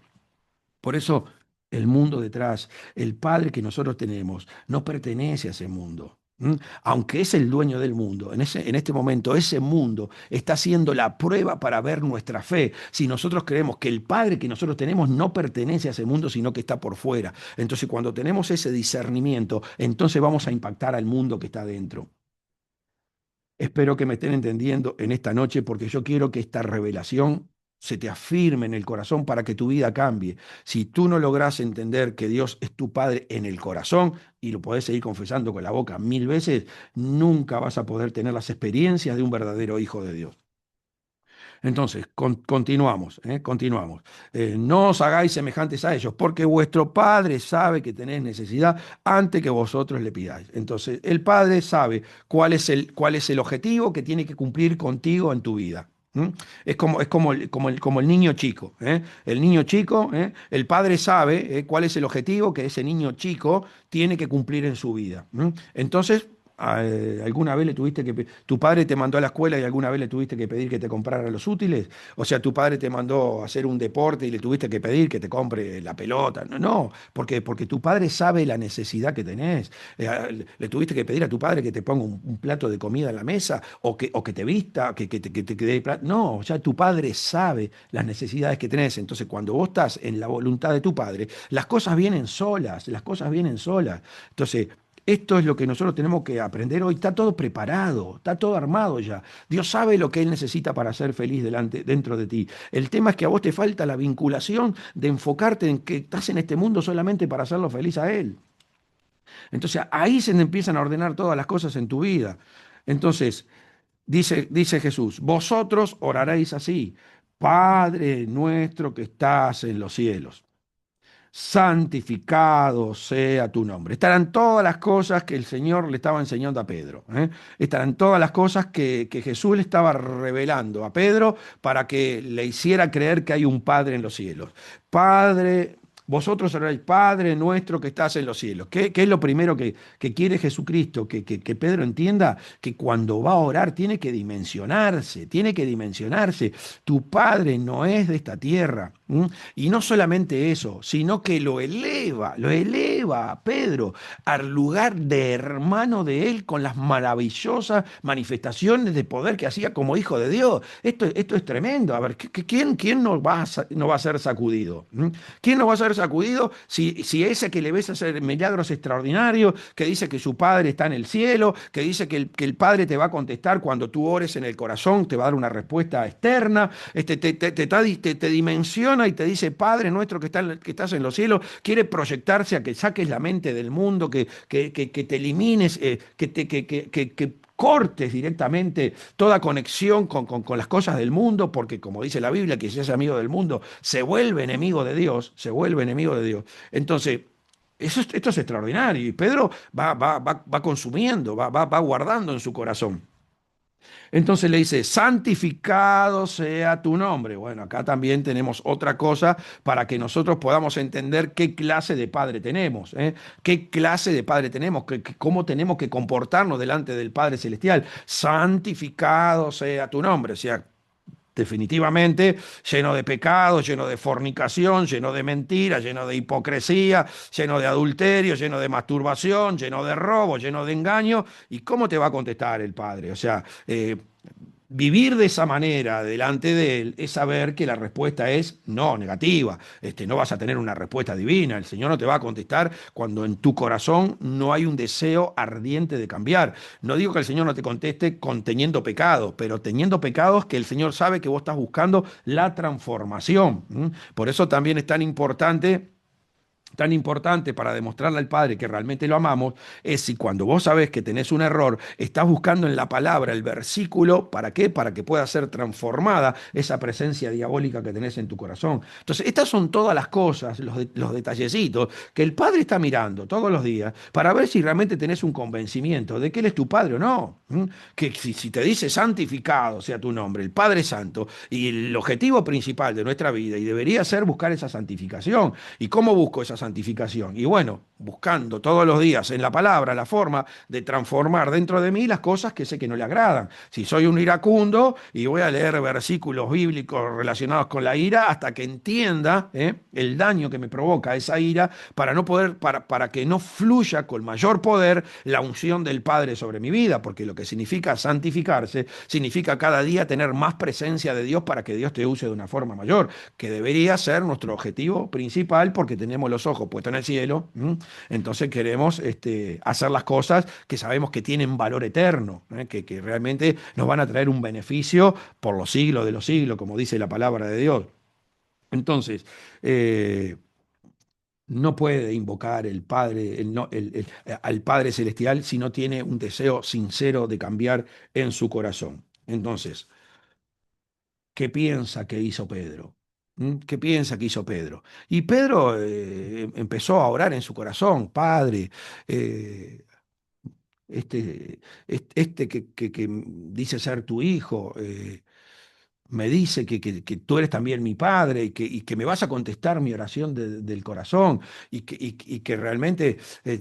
Por eso el mundo detrás, el Padre que nosotros tenemos, no pertenece a ese mundo. Aunque es el dueño del mundo, en este momento ese mundo está haciendo la prueba para ver nuestra fe. Si nosotros creemos que el Padre que nosotros tenemos no pertenece a ese mundo, sino que está por fuera. Entonces cuando tenemos ese discernimiento, entonces vamos a impactar al mundo que está dentro. Espero que me estén entendiendo en esta noche porque yo quiero que esta revelación se te afirme en el corazón para que tu vida cambie. Si tú no logras entender que Dios es tu Padre en el corazón y lo podés seguir confesando con la boca 1000 veces, nunca vas a poder tener las experiencias de un verdadero hijo de Dios. Entonces, continuamos, continuamos. No os hagáis semejantes a ellos, porque vuestro Padre sabe que tenéis necesidad antes que vosotros le pidáis. Entonces, el Padre sabe cuál es el objetivo que tiene que cumplir contigo en tu vida. ¿m? Como el niño chico. ¿Eh? El niño chico, el padre sabe cuál es el objetivo que ese niño chico tiene que cumplir en su vida. ¿M? Entonces, ¿alguna vez le tuviste tu padre te mandó a la escuela y alguna vez le tuviste que pedir que te comprara los útiles? O sea, tu padre te mandó a hacer un deporte y le tuviste que pedir que te compre la pelota. No, no, porque tu padre sabe la necesidad que tenés. Le tuviste que pedir a tu padre que te ponga un plato de comida en la mesa o que te vista, que te dé no, ya tu padre sabe las necesidades que tenés. Entonces, cuando vos estás en la voluntad de tu padre, las cosas vienen solas, las cosas vienen solas. Entonces, esto es lo que nosotros tenemos que aprender hoy. Está todo preparado, está todo armado ya. Dios sabe lo que Él necesita para ser feliz dentro de ti. El tema es que a vos te falta la vinculación de enfocarte en que estás en este mundo solamente para hacerlo feliz a Él. Entonces ahí se empiezan a ordenar todas las cosas en tu vida. Entonces, dice Jesús, vosotros oraréis así, Padre nuestro que estás en los cielos, santificado sea tu nombre. Estarán todas las cosas que el Señor le estaba enseñando a Pedro. Estarán todas las cosas que Jesús le estaba revelando a Pedro para que le hiciera creer que hay un Padre en los cielos. Padre, vosotros oraréis, Padre nuestro que estás en los cielos. ¿Qué es lo primero que quiere Jesucristo? Que Pedro entienda que cuando va a orar tiene que dimensionarse, tiene que dimensionarse. Tu Padre no es de esta tierra. Y no solamente eso, sino que lo eleva a Pedro al lugar de hermano de él con las maravillosas manifestaciones de poder que hacía como hijo de Dios. Esto es tremendo. A ver, ¿quién no va a ser sacudido? ¿Quién no va a ser sacudido si ese que le ves hacer milagros extraordinarios, que dice que su Padre está en el cielo, que dice que el Padre te va a contestar cuando tú ores en el corazón, te va a dar una respuesta externa, te dimensiona y te dice, Padre nuestro que estás en los cielos, quiere proyectarse a que saques la mente del mundo, que te elimines, que cortes directamente toda conexión con las cosas del mundo, porque como dice la Biblia, que si es amigo del mundo, se vuelve enemigo de Dios, se vuelve enemigo de Dios. Entonces, esto es extraordinario y Pedro va consumiendo, va guardando en su corazón. Entonces le dice, santificado sea tu nombre. Bueno, acá también tenemos otra cosa para que nosotros podamos entender qué clase de padre tenemos, ¿eh? ¿Qué clase de padre tenemos? ¿Cómo tenemos que comportarnos delante del Padre Celestial? Santificado sea tu nombre. O sea, definitivamente lleno de pecados, lleno de fornicación, lleno de mentira, lleno de hipocresía, lleno de adulterio, lleno de masturbación, lleno de robo, lleno de engaño. ¿Y cómo te va a contestar el Padre? O sea, vivir de esa manera delante de Él es saber que la respuesta es no, negativa. No vas a tener una respuesta divina. El Señor no te va a contestar cuando en tu corazón no hay un deseo ardiente de cambiar. No digo que el Señor no te conteste teniendo pecados, pero teniendo pecados que el Señor sabe que vos estás buscando la transformación. Por eso también es tan importante para demostrarle al Padre que realmente lo amamos, es si cuando vos sabés que tenés un error, estás buscando en la palabra el versículo, ¿para qué? Para que pueda ser transformada esa presencia diabólica que tenés en tu corazón. Entonces, estas son todas las cosas, los detallecitos que el Padre está mirando todos los días para ver si realmente tenés un convencimiento de que Él es tu Padre o no. Que si te dice santificado sea tu nombre, el Padre Santo, y el objetivo principal de nuestra vida, y debería ser buscar esa santificación. ¿Y cómo busco esa santificación? Y bueno, buscando todos los días en la palabra la forma de transformar dentro de mí las cosas que sé que no le agradan. Si soy un iracundo y voy a leer versículos bíblicos relacionados con la ira hasta que entienda el daño que me provoca esa ira para no poder, para que no fluya con mayor poder la unción del Padre sobre mi vida, porque lo que significa santificarse significa cada día tener más presencia de Dios para que Dios te use de una forma mayor, que debería ser nuestro objetivo principal porque tenemos los ojos puestos en el cielo. Entonces queremos hacer las cosas que sabemos que tienen valor eterno, que realmente nos van a traer un beneficio por los siglos de los siglos, como dice la palabra de Dios. Entonces, no puede invocar el Padre, al Padre Celestial si no tiene un deseo sincero de cambiar en su corazón. Entonces, ¿qué piensa que hizo Pedro? ¿Qué piensa que hizo Pedro? Y Pedro empezó a orar en su corazón, Padre, eh, este que dice ser tu hijo, me dice que tú eres también mi padre y que me vas a contestar mi oración del corazón y que realmente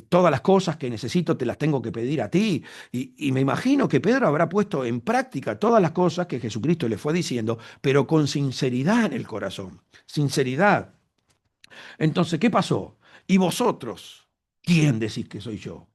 todas las cosas que necesito te las tengo que pedir a ti. Y me imagino que Pedro habrá puesto en práctica todas las cosas que Jesucristo le fue diciendo, pero con sinceridad en el corazón. Sinceridad. Entonces, ¿qué pasó? ¿Y vosotros? ¿Quién decís que soy yo?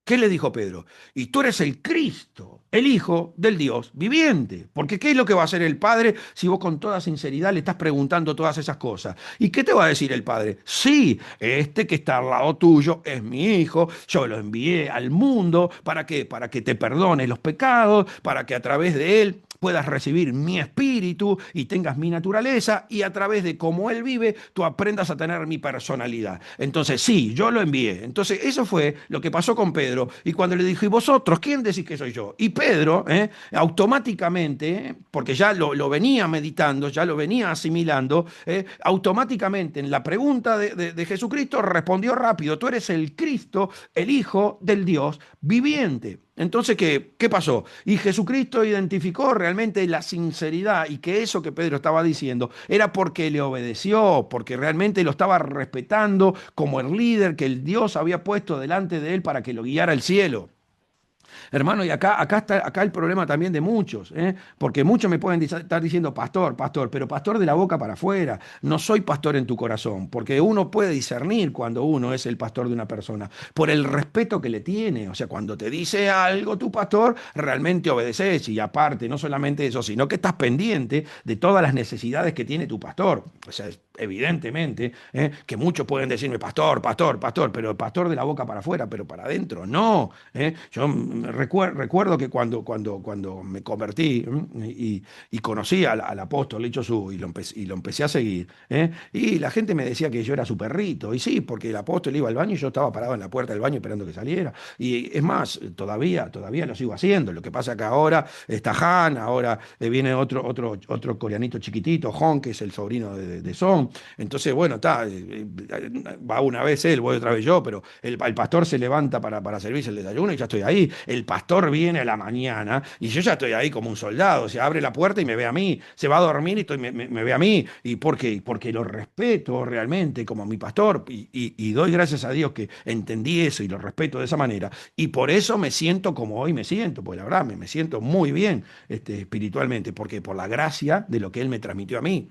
¿Qué le dijo Pedro? Y tú eres el Cristo, el Hijo del Dios viviente. Porque ¿qué es lo que va a hacer el Padre si vos con toda sinceridad le estás preguntando todas esas cosas? ¿Y qué te va a decir el Padre? Sí, este que está al lado tuyo es mi Hijo, yo lo envié al mundo, ¿para qué? Para que te perdone los pecados, para que a través de él puedas recibir mi espíritu y tengas mi naturaleza y a través de cómo Él vive, tú aprendas a tener mi personalidad. Entonces, sí, yo lo envié. Entonces, eso fue lo que pasó con Pedro. Y cuando le dijo, ¿y vosotros quién decís que soy yo? Y Pedro, automáticamente, porque ya lo venía meditando, ya lo venía asimilando, automáticamente en la pregunta de Jesucristo respondió rápido, tú eres el Cristo, el Hijo del Dios viviente. Entonces, ¿qué pasó? Y Jesucristo identificó realmente la sinceridad y que eso que Pedro estaba diciendo era porque le obedeció, porque realmente lo estaba respetando como el líder que el Dios había puesto delante de él para que lo guiara al cielo. Hermano, y acá está acá el problema también de muchos, ¿eh? Porque muchos me pueden estar diciendo, pastor, pastor, pero pastor de la boca para afuera, no soy pastor en tu corazón, porque uno puede discernir cuando uno es el pastor de una persona, por el respeto que le tiene, o sea, cuando te dice algo tu pastor, realmente obedeces y aparte, no solamente eso, sino que estás pendiente de todas las necesidades que tiene tu pastor, o sea, evidentemente, que muchos pueden decirme, pastor, pastor, pastor, pero pastor de la boca para afuera, pero para adentro, no. Yo recuerdo que cuando me convertí y conocí al apóstol Licho Su y lo empecé a seguir, y la gente me decía que yo era su perrito, y sí, porque el apóstol iba al baño y yo estaba parado en la puerta del baño esperando que saliera. Y es más, todavía lo sigo haciendo. Lo que pasa que ahora está Han, ahora viene otro coreanito chiquitito, Hong, que es el sobrino de Son. Entonces, bueno, está, va una vez él, voy otra vez yo, pero el pastor se levanta para servirse el desayuno y ya estoy ahí. El pastor viene a la mañana y yo ya estoy ahí como un soldado. Se abre la puerta y me ve a mí. Se va a dormir y me ve a mí. ¿Y por qué? Porque lo respeto realmente como mi pastor y doy gracias a Dios que entendí eso y lo respeto de esa manera. Y por eso me siento como hoy me siento, pues la verdad me siento muy bien espiritualmente, porque por la gracia de lo que Él me transmitió a mí.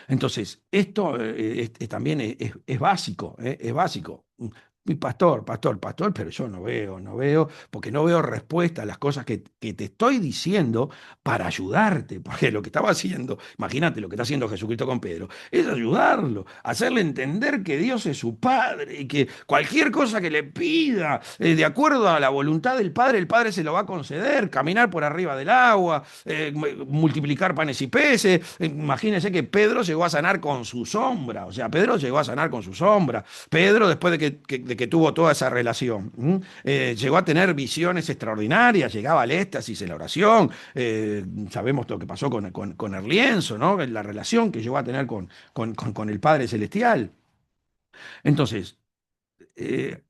Entonces, esto también es básico, es básico. Mi pastor, pastor, pastor, pero yo no veo, porque no veo respuesta a las cosas que te estoy diciendo para ayudarte, porque lo que estaba haciendo, imagínate lo que está haciendo Jesucristo con Pedro, es ayudarlo, hacerle entender que Dios es su Padre y que cualquier cosa que le pida, de acuerdo a la voluntad del Padre, el Padre se lo va a conceder, caminar por arriba del agua, multiplicar panes y peces. Imagínense que Pedro llegó a sanar con su sombra, o sea, Pedro llegó a sanar con su sombra. Pedro, después de que tuvo toda esa relación, llegó a tener visiones extraordinarias, llegaba al éxtasis en la oración. Sabemos lo que pasó con el lienzo, ¿no? La relación que llegó a tener con el Padre Celestial. Entonces, eh,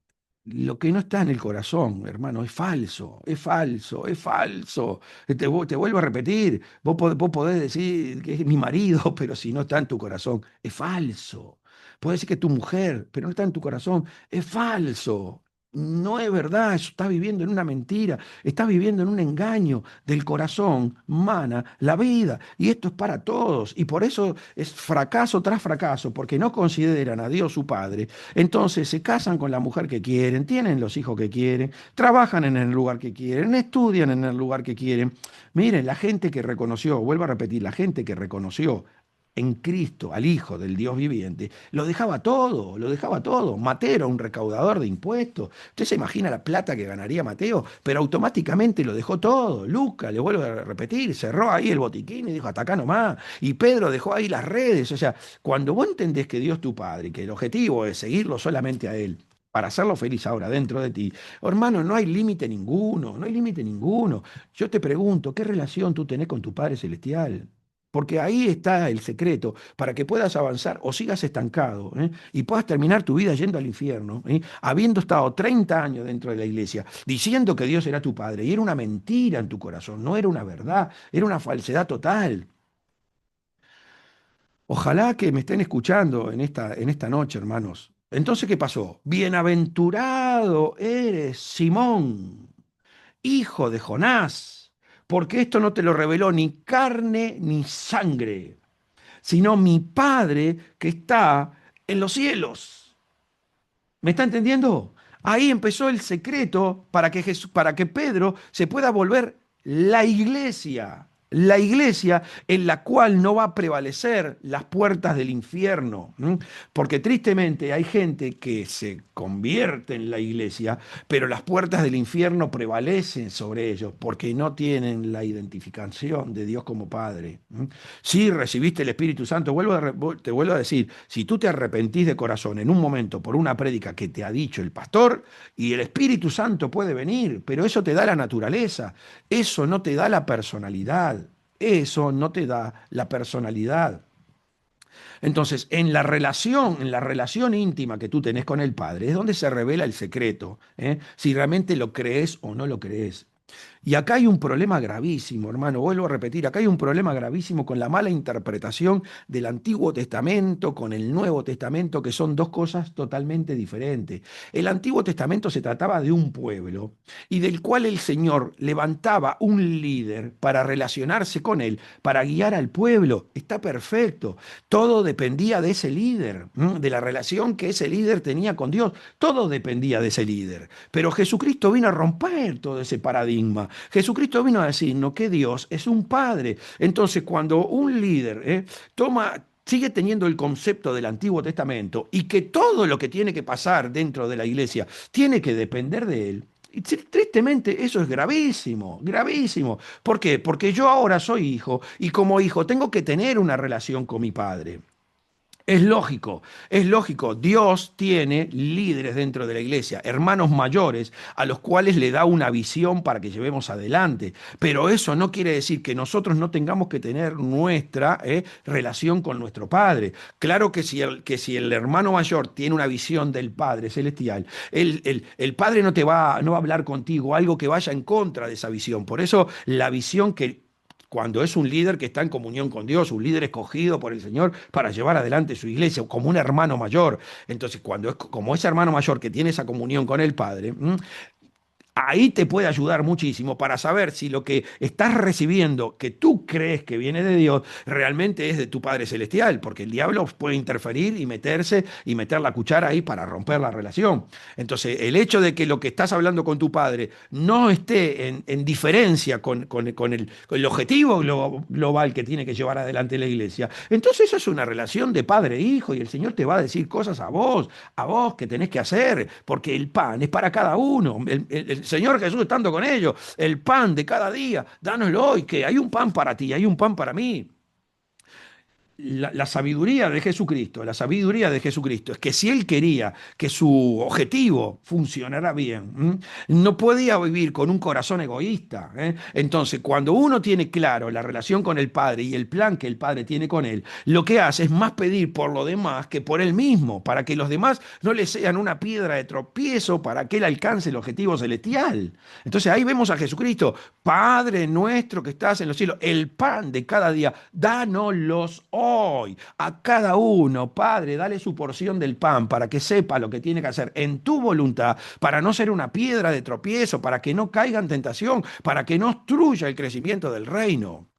lo que no está en el corazón, hermano, es falso, es falso, es falso. Te vuelvo a repetir, vos podés decir que es mi marido, pero si no está en tu corazón, es falso. Podés decir que es tu mujer, pero no está en tu corazón, es falso. No es verdad, eso estás viviendo en una mentira, estás viviendo en un engaño del corazón, mana la vida. Y esto es para todos. Y por eso es fracaso tras fracaso, porque no consideran a Dios su Padre. Entonces se casan con la mujer que quieren, tienen los hijos que quieren, trabajan en el lugar que quieren, estudian en el lugar que quieren. Miren, la gente que reconoció, vuelvo a repetir, la gente que reconoció en Cristo al Hijo del Dios viviente, lo dejaba todo, lo dejaba todo. Mateo era un recaudador de impuestos. Usted se imagina la plata que ganaría Mateo, pero automáticamente lo dejó todo. Lucas, le vuelvo a repetir, cerró ahí el botiquín y dijo, hasta acá nomás. Y Pedro dejó ahí las redes. O sea, cuando vos entendés que Dios es tu Padre, que el objetivo es seguirlo solamente a Él, para hacerlo feliz ahora dentro de ti. Hermano, no hay límite ninguno, no hay límite ninguno. Yo te pregunto, ¿qué relación tú tenés con tu Padre Celestial? Porque ahí está el secreto para que puedas avanzar o sigas estancado, ¿eh? Y puedas terminar tu vida yendo al infierno, ¿eh? Habiendo estado 30 años dentro de la iglesia, diciendo que Dios era tu padre, y era una mentira en tu corazón, no era una verdad, era una falsedad total. Ojalá que me estén escuchando en esta noche, hermanos. Entonces, ¿qué pasó? Bienaventurado eres, Simón, hijo de Jonás, porque esto no te lo reveló ni carne ni sangre, sino mi Padre que está en los cielos. ¿Me está entendiendo? Ahí empezó el secreto para que Pedro se pueda volver la iglesia en la cual no va a prevalecer las puertas del infierno. ¿M? Porque tristemente hay gente que se convierte en la iglesia, pero las puertas del infierno prevalecen sobre ellos porque no tienen la identificación de Dios como Padre. ¿M? Si recibiste el Espíritu Santo, te vuelvo a decir, si tú te arrepentís de corazón en un momento por una prédica que te ha dicho el pastor, y el Espíritu Santo puede venir, pero eso te da la naturaleza, eso no te da la personalidad, eso no te da la personalidad. Entonces, en la relación íntima que tú tenés con el Padre, es donde se revela el secreto, ¿eh? Si realmente lo crees o no lo crees. Y acá hay un problema gravísimo, hermano, vuelvo a repetir, acá hay un problema gravísimo con la mala interpretación del Antiguo Testamento, con el Nuevo Testamento, que son dos cosas totalmente diferentes. El Antiguo Testamento se trataba de un pueblo y del cual el Señor levantaba un líder para relacionarse con él, para guiar al pueblo. Está perfecto. Todo dependía de ese líder, de la relación que ese líder tenía con Dios. Todo dependía de ese líder. Pero Jesucristo vino a romper todo ese paradigma. Jesucristo vino a decirnos que Dios es un Padre. Entonces, cuando un líder sigue teniendo el concepto del Antiguo Testamento y que todo lo que tiene que pasar dentro de la iglesia tiene que depender de él. Y tristemente eso es gravísimo, gravísimo. ¿Por qué? Porque yo ahora soy hijo y como hijo tengo que tener una relación con mi padre. Es lógico, es lógico. Dios tiene líderes dentro de la iglesia, hermanos mayores, a los cuales le da una visión para que llevemos adelante. Pero eso no quiere decir que nosotros no tengamos que tener nuestra relación con nuestro Padre. Claro que si el hermano mayor tiene una visión del Padre celestial, el Padre no va a hablar contigo algo que vaya en contra de esa visión. Por eso la visión que cuando es un líder que está en comunión con Dios, un líder escogido por el Señor para llevar adelante su iglesia, como un hermano mayor. Entonces, cuando es como ese hermano mayor que tiene esa comunión con el Padre, ahí te puede ayudar muchísimo para saber si lo que estás recibiendo, que tú crees que viene de Dios, realmente es de tu Padre Celestial, porque el diablo puede interferir y meterse y meter la cuchara ahí para romper la relación. Entonces, el hecho de que lo que estás hablando con tu Padre no esté en diferencia con el objetivo global que tiene que llevar adelante la iglesia, entonces eso es una relación de padre e hijo y el Señor te va a decir cosas a vos que tenés que hacer, porque el pan es para cada uno. El Señor Jesús estando con ellos, el pan de cada día, dánoslo hoy, que hay un pan para ti, hay un pan para mí. La sabiduría de Jesucristo, la sabiduría de Jesucristo es que si él quería que su objetivo funcionara bien, no podía vivir con un corazón egoísta. Entonces, cuando uno tiene claro la relación con el Padre y el plan que el Padre tiene con él, lo que hace es más pedir por lo demás que por él mismo, para que los demás no le sean una piedra de tropiezo para que él alcance el objetivo celestial. Entonces ahí vemos a Jesucristo, Padre nuestro que estás en los cielos, el pan de cada día, dánoslos hoy. A cada uno, Padre, dale su porción del pan para que sepa lo que tiene que hacer en tu voluntad, para no ser una piedra de tropiezo, para que no caiga en tentación, para que no obstruya el crecimiento del reino.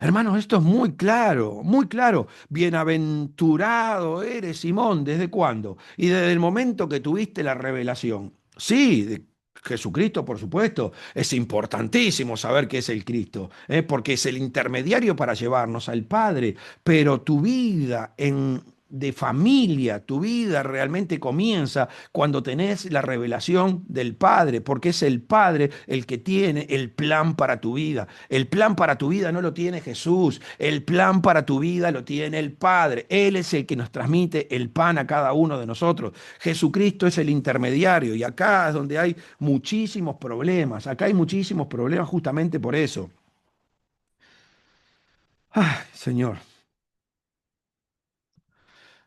Hermanos, esto es muy claro, muy claro. Bienaventurado eres, Simón, ¿desde cuándo? Y desde el momento que tuviste la revelación. Sí, de Jesucristo, por supuesto. Es importantísimo saber que es el Cristo, porque es el intermediario para llevarnos al Padre. Pero tu vida de familia, tu vida realmente comienza cuando tenés la revelación del Padre, porque es el Padre el que tiene el plan para tu vida. El plan para tu vida no lo tiene Jesús, el plan para tu vida lo tiene el Padre. Él es el que nos transmite el pan a cada uno de nosotros. Jesucristo es el intermediario y acá es donde hay muchísimos problemas. Acá hay muchísimos problemas justamente por eso. Ay, Señor.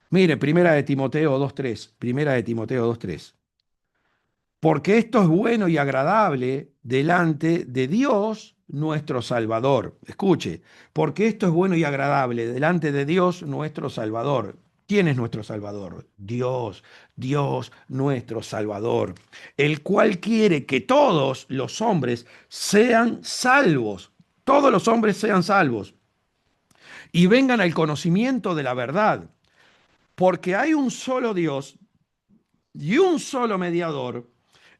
Mire, primera de Timoteo 2:3. Primera de Timoteo 2:3. Porque esto es bueno y agradable delante de Dios nuestro Salvador. Escuche, porque esto es bueno y agradable delante de Dios nuestro Salvador. ¿Quién es nuestro Salvador? Dios, Dios nuestro Salvador, el cual quiere que todos los hombres sean salvos, todos los hombres sean salvos y vengan al conocimiento de la verdad, porque hay un solo Dios y un solo mediador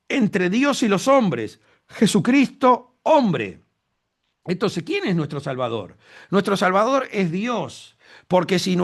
entre Dios y los hombres, Jesucristo, hombre. Entonces, ¿quién es nuestro Salvador? Nuestro Salvador es Dios. Porque si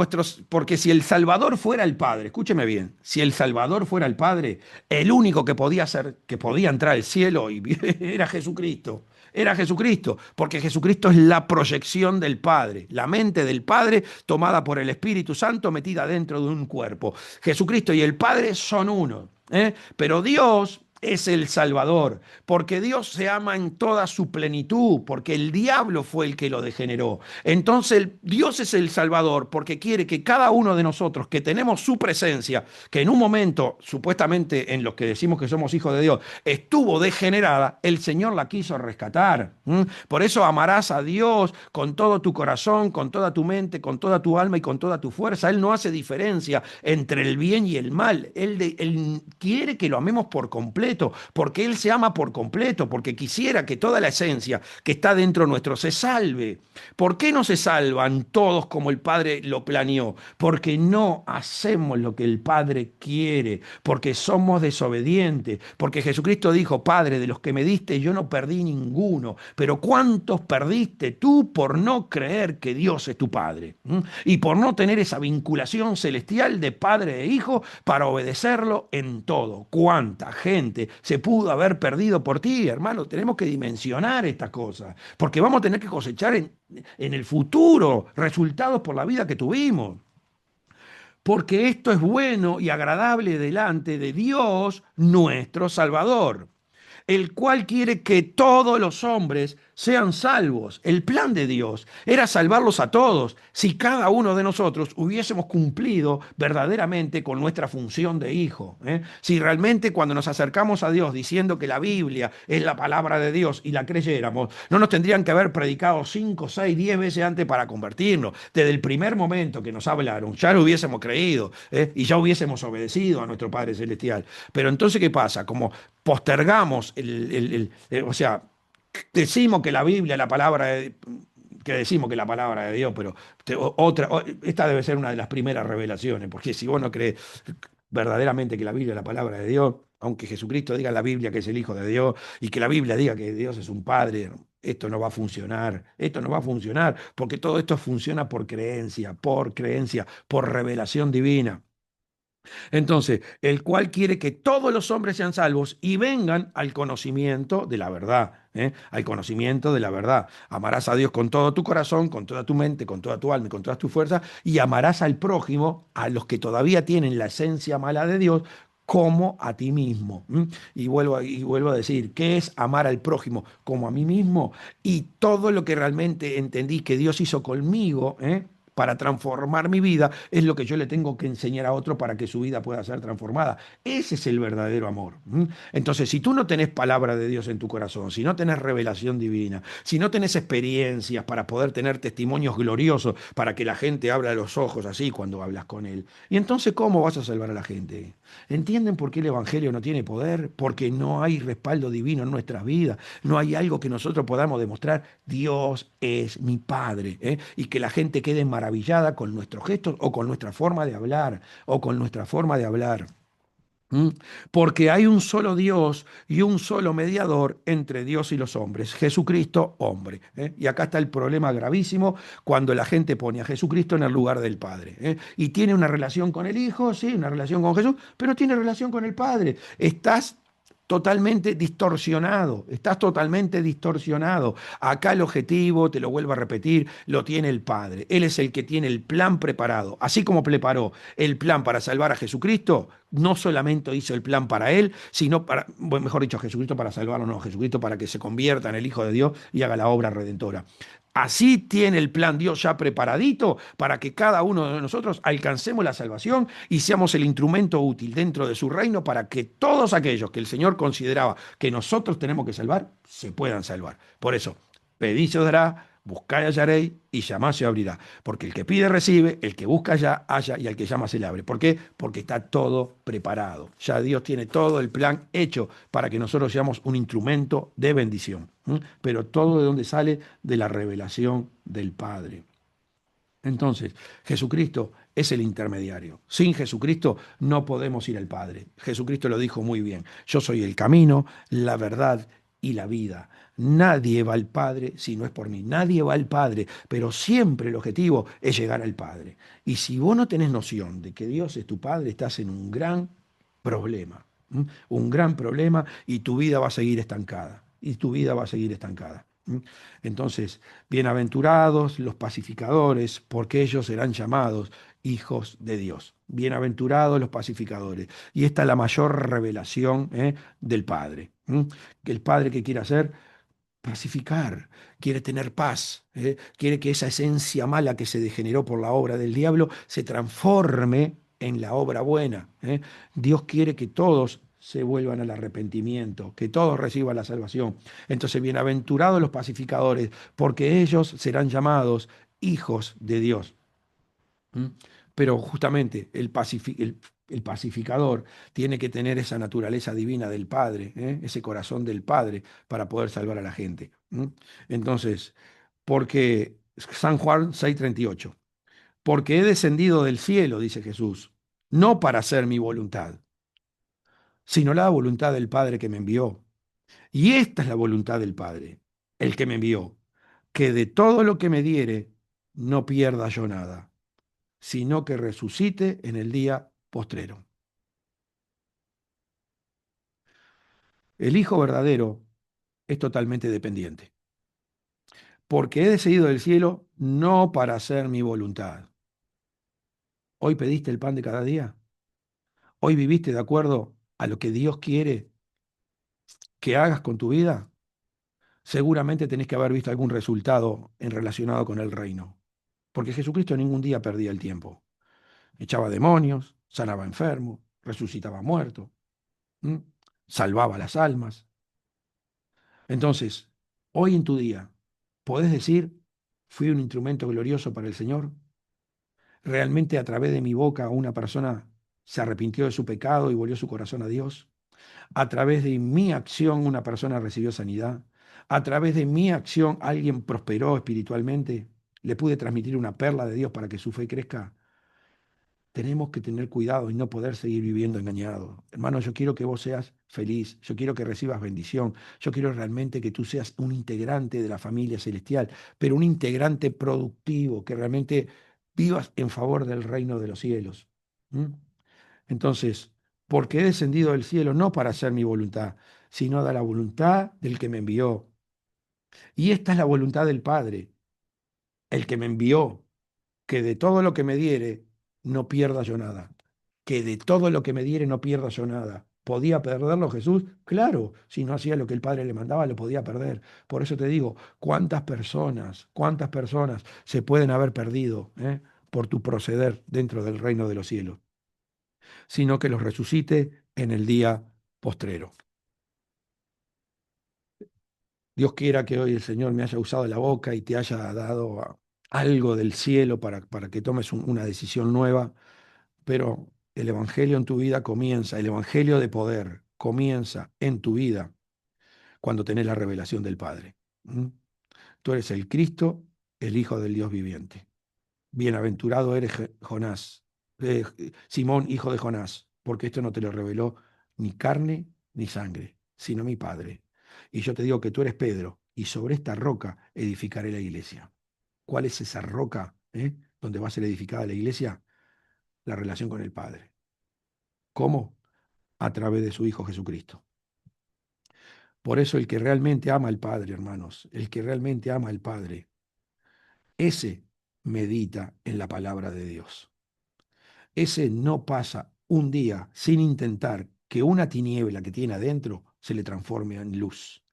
el Salvador fuera el Padre, escúcheme bien, si el Salvador fuera el Padre, el único que podía ser, que podía entrar al cielo era Jesucristo. Era Jesucristo, porque Jesucristo es la proyección del Padre, la mente del Padre tomada por el Espíritu Santo metida dentro de un cuerpo. Jesucristo y el Padre son uno, ¿eh? Pero Dios es el Salvador, porque Dios se ama en toda su plenitud, porque el diablo fue el que lo degeneró. Entonces Dios es el Salvador, porque quiere que cada uno de nosotros que tenemos su presencia, que en un momento, supuestamente en los que decimos que somos hijos de Dios, estuvo degenerada, el Señor la quiso rescatar. ¿Mm? Por eso amarás a Dios con todo tu corazón, con toda tu mente, con toda tu alma y con toda tu fuerza. Él no hace diferencia entre el bien y el mal. Él quiere que lo amemos por completo, porque Él se ama por completo, porque quisiera que toda la esencia que está dentro nuestro se salve. ¿Por qué no se salvan todos como el Padre lo planeó? Porque no hacemos lo que el Padre quiere, porque somos desobedientes, porque Jesucristo dijo, Padre, de los que me diste yo no perdí ninguno, pero ¿cuántos perdiste tú por no creer que Dios es tu Padre? ¿Mm? Y por no tener esa vinculación celestial de Padre e Hijo para obedecerlo en todo. ¿Cuánta gente se pudo haber perdido por ti, hermano? Tenemos que dimensionar estas cosas, porque vamos a tener que cosechar en el futuro resultados por la vida que tuvimos. Porque esto es bueno y agradable delante de Dios nuestro Salvador, el cual quiere que todos los hombres sean salvos. El plan de Dios era salvarlos a todos si cada uno de nosotros hubiésemos cumplido verdaderamente con nuestra función de hijo. ¿Eh? Si realmente cuando nos acercamos a Dios diciendo que la Biblia es la palabra de Dios y la creyéramos, no nos tendrían que haber predicado 5, 6, 10 veces antes para convertirnos. Desde el primer momento que nos hablaron, ya lo hubiésemos creído, y ya hubiésemos obedecido a nuestro Padre Celestial. Pero entonces, ¿qué pasa? Como postergamos o sea, decimos que la Biblia, la palabra que decimos que la palabra de Dios, pero esta debe ser una de las primeras revelaciones, porque si vos no crees verdaderamente que la Biblia es la palabra de Dios, aunque Jesucristo diga en la Biblia que es el Hijo de Dios y que la Biblia diga que Dios es un Padre, esto no va a funcionar, esto no va a funcionar, porque todo esto funciona por creencia, por revelación divina. Entonces, el cual quiere que todos los hombres sean salvos y vengan al conocimiento de la verdad, ¿eh? Al conocimiento de la verdad. Amarás a Dios con todo tu corazón, con toda tu mente, con toda tu alma y con todas tus fuerzas, y amarás al prójimo, a los que todavía tienen la esencia mala de Dios, como a ti mismo. ¿M? Y vuelvo a decir, ¿qué es amar al prójimo como a mí mismo? Y todo lo que realmente entendí que Dios hizo conmigo, para transformar mi vida, es lo que yo le tengo que enseñar a otro para que su vida pueda ser transformada. Ese es el verdadero amor. ¿M? Entonces, si tú no tenés palabra de Dios en tu corazón, si no tenés revelación divina, si no tenés experiencias para poder tener testimonios gloriosos para que la gente abra los ojos así cuando hablas con Él, y entonces, ¿cómo vas a salvar a la gente? ¿Entienden por qué el Evangelio no tiene poder? Porque no hay respaldo divino en nuestras vidas, no hay algo que nosotros podamos demostrar. Dios es mi Padre, ¿eh? Y que la gente quede maravillada con nuestros gestos o con nuestra forma de hablar, o con nuestra forma de hablar. ¿Mm? Porque hay un solo Dios y un solo mediador entre Dios y los hombres, Jesucristo, hombre. ¿Eh? Y acá está el problema gravísimo cuando la gente pone a Jesucristo en el lugar del Padre. ¿Eh? Y tiene una relación con el Hijo, sí, una relación con Jesús, pero tiene relación con el Padre. Estás totalmente distorsionado, estás totalmente distorsionado. Acá el objetivo, te lo vuelvo a repetir, lo tiene el Padre. Él es el que tiene el plan preparado. Así como preparó el plan para salvar a Jesucristo, no solamente hizo el plan para él, sino para, bueno, mejor dicho, Jesucristo para salvarlo, no, Jesucristo para que se convierta en el Hijo de Dios y haga la obra redentora. Así tiene el plan Dios ya preparadito para que cada uno de nosotros alcancemos la salvación y seamos el instrumento útil dentro de su reino para que todos aquellos que el Señor consideraba que nosotros tenemos que salvar, se puedan salvar. Por eso, pedid se os dará, buscad y hallaréis y llamad se abrirá. Porque el que pide recibe, el que busca halla y al que llama se le abre. ¿Por qué? Porque está todo preparado. Ya Dios tiene todo el plan hecho para que nosotros seamos un instrumento de bendición. ¿M? Pero todo de donde sale de la revelación del Padre. Entonces, Jesucristo es el intermediario. Sin Jesucristo no podemos ir al Padre. Jesucristo lo dijo muy bien. Yo soy el camino, la verdad y la vida. Nadie va al Padre si no es por mí. Nadie va al Padre, pero siempre el objetivo es llegar al Padre. Y si vos no tenés noción de que Dios es tu Padre, estás en un gran problema. ¿M? Un gran problema y tu vida va a seguir estancada. Y tu vida va a seguir estancada. ¿M? Entonces, bienaventurados los pacificadores, porque ellos serán llamados hijos de Dios. Bienaventurados los pacificadores. Y esta es la mayor revelación del Padre. Que el Padre que quiere hacer, pacificar, quiere tener paz, quiere que esa esencia mala que se degeneró por la obra del diablo se transforme en la obra buena. Dios quiere que todos se vuelvan al arrepentimiento, que todos reciban la salvación. Entonces, bienaventurados los pacificadores, porque ellos serán llamados hijos de Dios. ¿Mm? Pero justamente el pacificador tiene que tener esa naturaleza divina del Padre, ese corazón del Padre para poder salvar a la gente. ¿Mm? Entonces, porque San Juan 6:38, porque he descendido del cielo, dice Jesús, no para hacer mi voluntad, sino la voluntad del Padre que me envió. Y esta es la voluntad del Padre, el que me envió, que de todo lo que me diere, no pierda yo nada, sino que resucite en el día postrero. El Hijo verdadero es totalmente dependiente, porque he descendido del cielo no para hacer mi voluntad. Hoy pediste el pan de cada día, hoy viviste de acuerdo a lo que Dios quiere que hagas con tu vida. Seguramente tenés que haber visto algún resultado en relacionado con el reino, porque Jesucristo ningún día perdía el tiempo. Echaba demonios, sanaba enfermos, resucitaba muertos, ¿m? Salvaba las almas. Entonces, hoy en tu día, ¿podés decir, fui un instrumento glorioso para el Señor? ¿Realmente a través de mi boca una persona se arrepintió de su pecado y volvió su corazón a Dios? ¿A través de mi acción una persona recibió sanidad? ¿A través de mi acción alguien prosperó espiritualmente? ¿Le pude transmitir una perla de Dios para que su fe crezca? Tenemos que tener cuidado y no poder seguir viviendo engañados. Hermano, yo quiero que vos seas feliz, yo quiero que recibas bendición, yo quiero realmente que tú seas un integrante de la familia celestial, pero un integrante productivo, que realmente vivas en favor del reino de los cielos. ¿Mm? Entonces, porque he descendido del cielo no para hacer mi voluntad, sino de la voluntad del que me envió. Y esta es la voluntad del Padre, el que me envió, que de todo lo que me diere, no pierda yo nada. Que de todo lo que me diere, no pierda yo nada. ¿Podía perderlo Jesús? Claro, si no hacía lo que el Padre le mandaba, lo podía perder. Por eso te digo, cuántas personas se pueden haber perdido por tu proceder dentro del reino de los cielos, sino que los resucite en el día postrero. Dios quiera que hoy el Señor me haya usado la boca y te haya dado algo del cielo para que tomes una decisión nueva, pero el Evangelio en tu vida comienza, el Evangelio de poder comienza en tu vida cuando tenés la revelación del Padre. ¿Mm? Tú eres el Cristo, el Hijo del Dios viviente. Bienaventurado eres Jonás, Simón, hijo de Jonás, porque esto no te lo reveló ni carne ni sangre, sino mi Padre. Y yo te digo que tú eres Pedro, y sobre esta roca edificaré la iglesia. ¿Cuál es esa roca donde va a ser edificada la iglesia? La relación con el Padre. ¿Cómo? A través de su Hijo Jesucristo. Por eso el que realmente ama al Padre, hermanos, el que realmente ama al Padre, ese medita en la palabra de Dios. Ese no pasa un día sin intentar que una tiniebla que tiene adentro se le transforme en luz.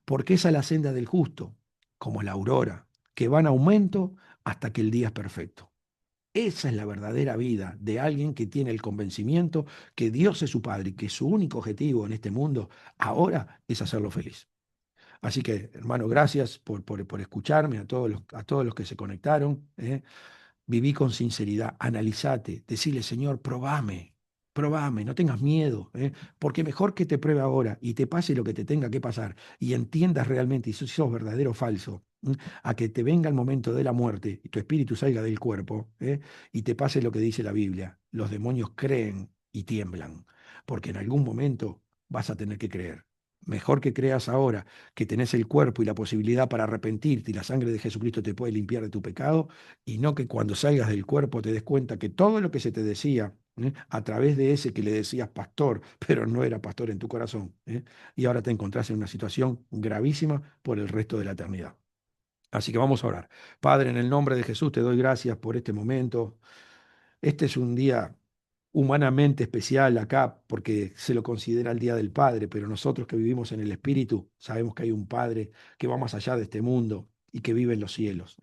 Porque esa es la senda del justo, como la aurora, que va en aumento hasta que el día es perfecto. Esa es la verdadera vida de alguien que tiene el convencimiento que Dios es su Padre y que su único objetivo en este mundo ahora es hacerlo feliz. Así que, hermano, gracias por escucharme, a todos los que se conectaron. Viví con sinceridad, analizate, decirle, Señor, probame, no tengas miedo, porque mejor que te pruebe ahora y te pase lo que te tenga que pasar y entiendas realmente si sos verdadero o falso, a que te venga el momento de la muerte y tu espíritu salga del cuerpo, y te pase lo que dice la Biblia. Los demonios creen y tiemblan, porque en algún momento vas a tener que creer. Mejor que creas ahora que tenés el cuerpo y la posibilidad para arrepentirte y la sangre de Jesucristo te puede limpiar de tu pecado, y no que cuando salgas del cuerpo te des cuenta que todo lo que se te decía, a través de ese que le decías pastor, pero no era pastor en tu corazón, y ahora te encontrás en una situación gravísima por el resto de la eternidad. Así que vamos a orar. Padre, en el nombre de Jesús te doy gracias por este momento. Este es un día humanamente especial acá porque se lo considera el Día del Padre, pero nosotros que vivimos en el Espíritu sabemos que hay un Padre que va más allá de este mundo y que vive en los cielos,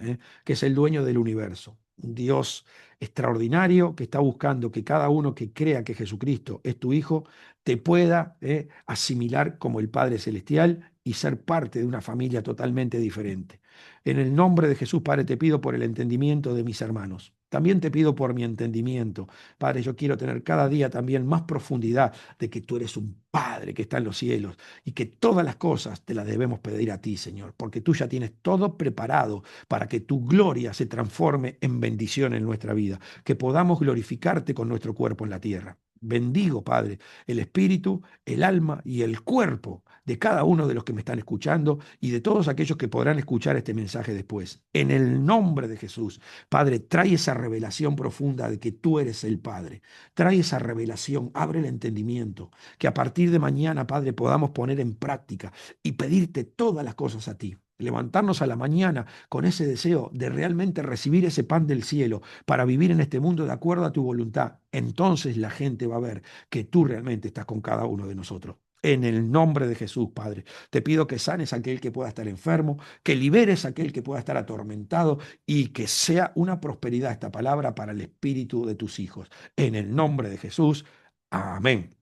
que es el dueño del universo. Un Dios extraordinario que está buscando que cada uno que crea que Jesucristo es tu Hijo te pueda asimilar como el Padre Celestial y ser parte de una familia totalmente diferente. En el nombre de Jesús, Padre, te pido por el entendimiento de mis hermanos. También te pido por mi entendimiento. Padre, yo quiero tener cada día también más profundidad de que tú eres un Padre que está en los cielos y que todas las cosas te las debemos pedir a ti, Señor, porque tú ya tienes todo preparado para que tu gloria se transforme en bendición en nuestra vida, que podamos glorificarte con nuestro cuerpo en la tierra. Bendigo, Padre, el espíritu, el alma y el cuerpo de cada uno de los que me están escuchando y de todos aquellos que podrán escuchar este mensaje después. En el nombre de Jesús, Padre, trae esa revelación profunda de que tú eres el Padre. Trae esa revelación, abre el entendimiento, que a partir de mañana, Padre, podamos poner en práctica y pedirte todas las cosas a ti. Levantarnos a la mañana con ese deseo de realmente recibir ese pan del cielo para vivir en este mundo de acuerdo a tu voluntad. Entonces la gente va a ver que tú realmente estás con cada uno de nosotros. En el nombre de Jesús, Padre, te pido que sanes a aquel que pueda estar enfermo, que liberes a aquel que pueda estar atormentado y que sea una prosperidad esta palabra para el espíritu de tus hijos. En el nombre de Jesús, amén.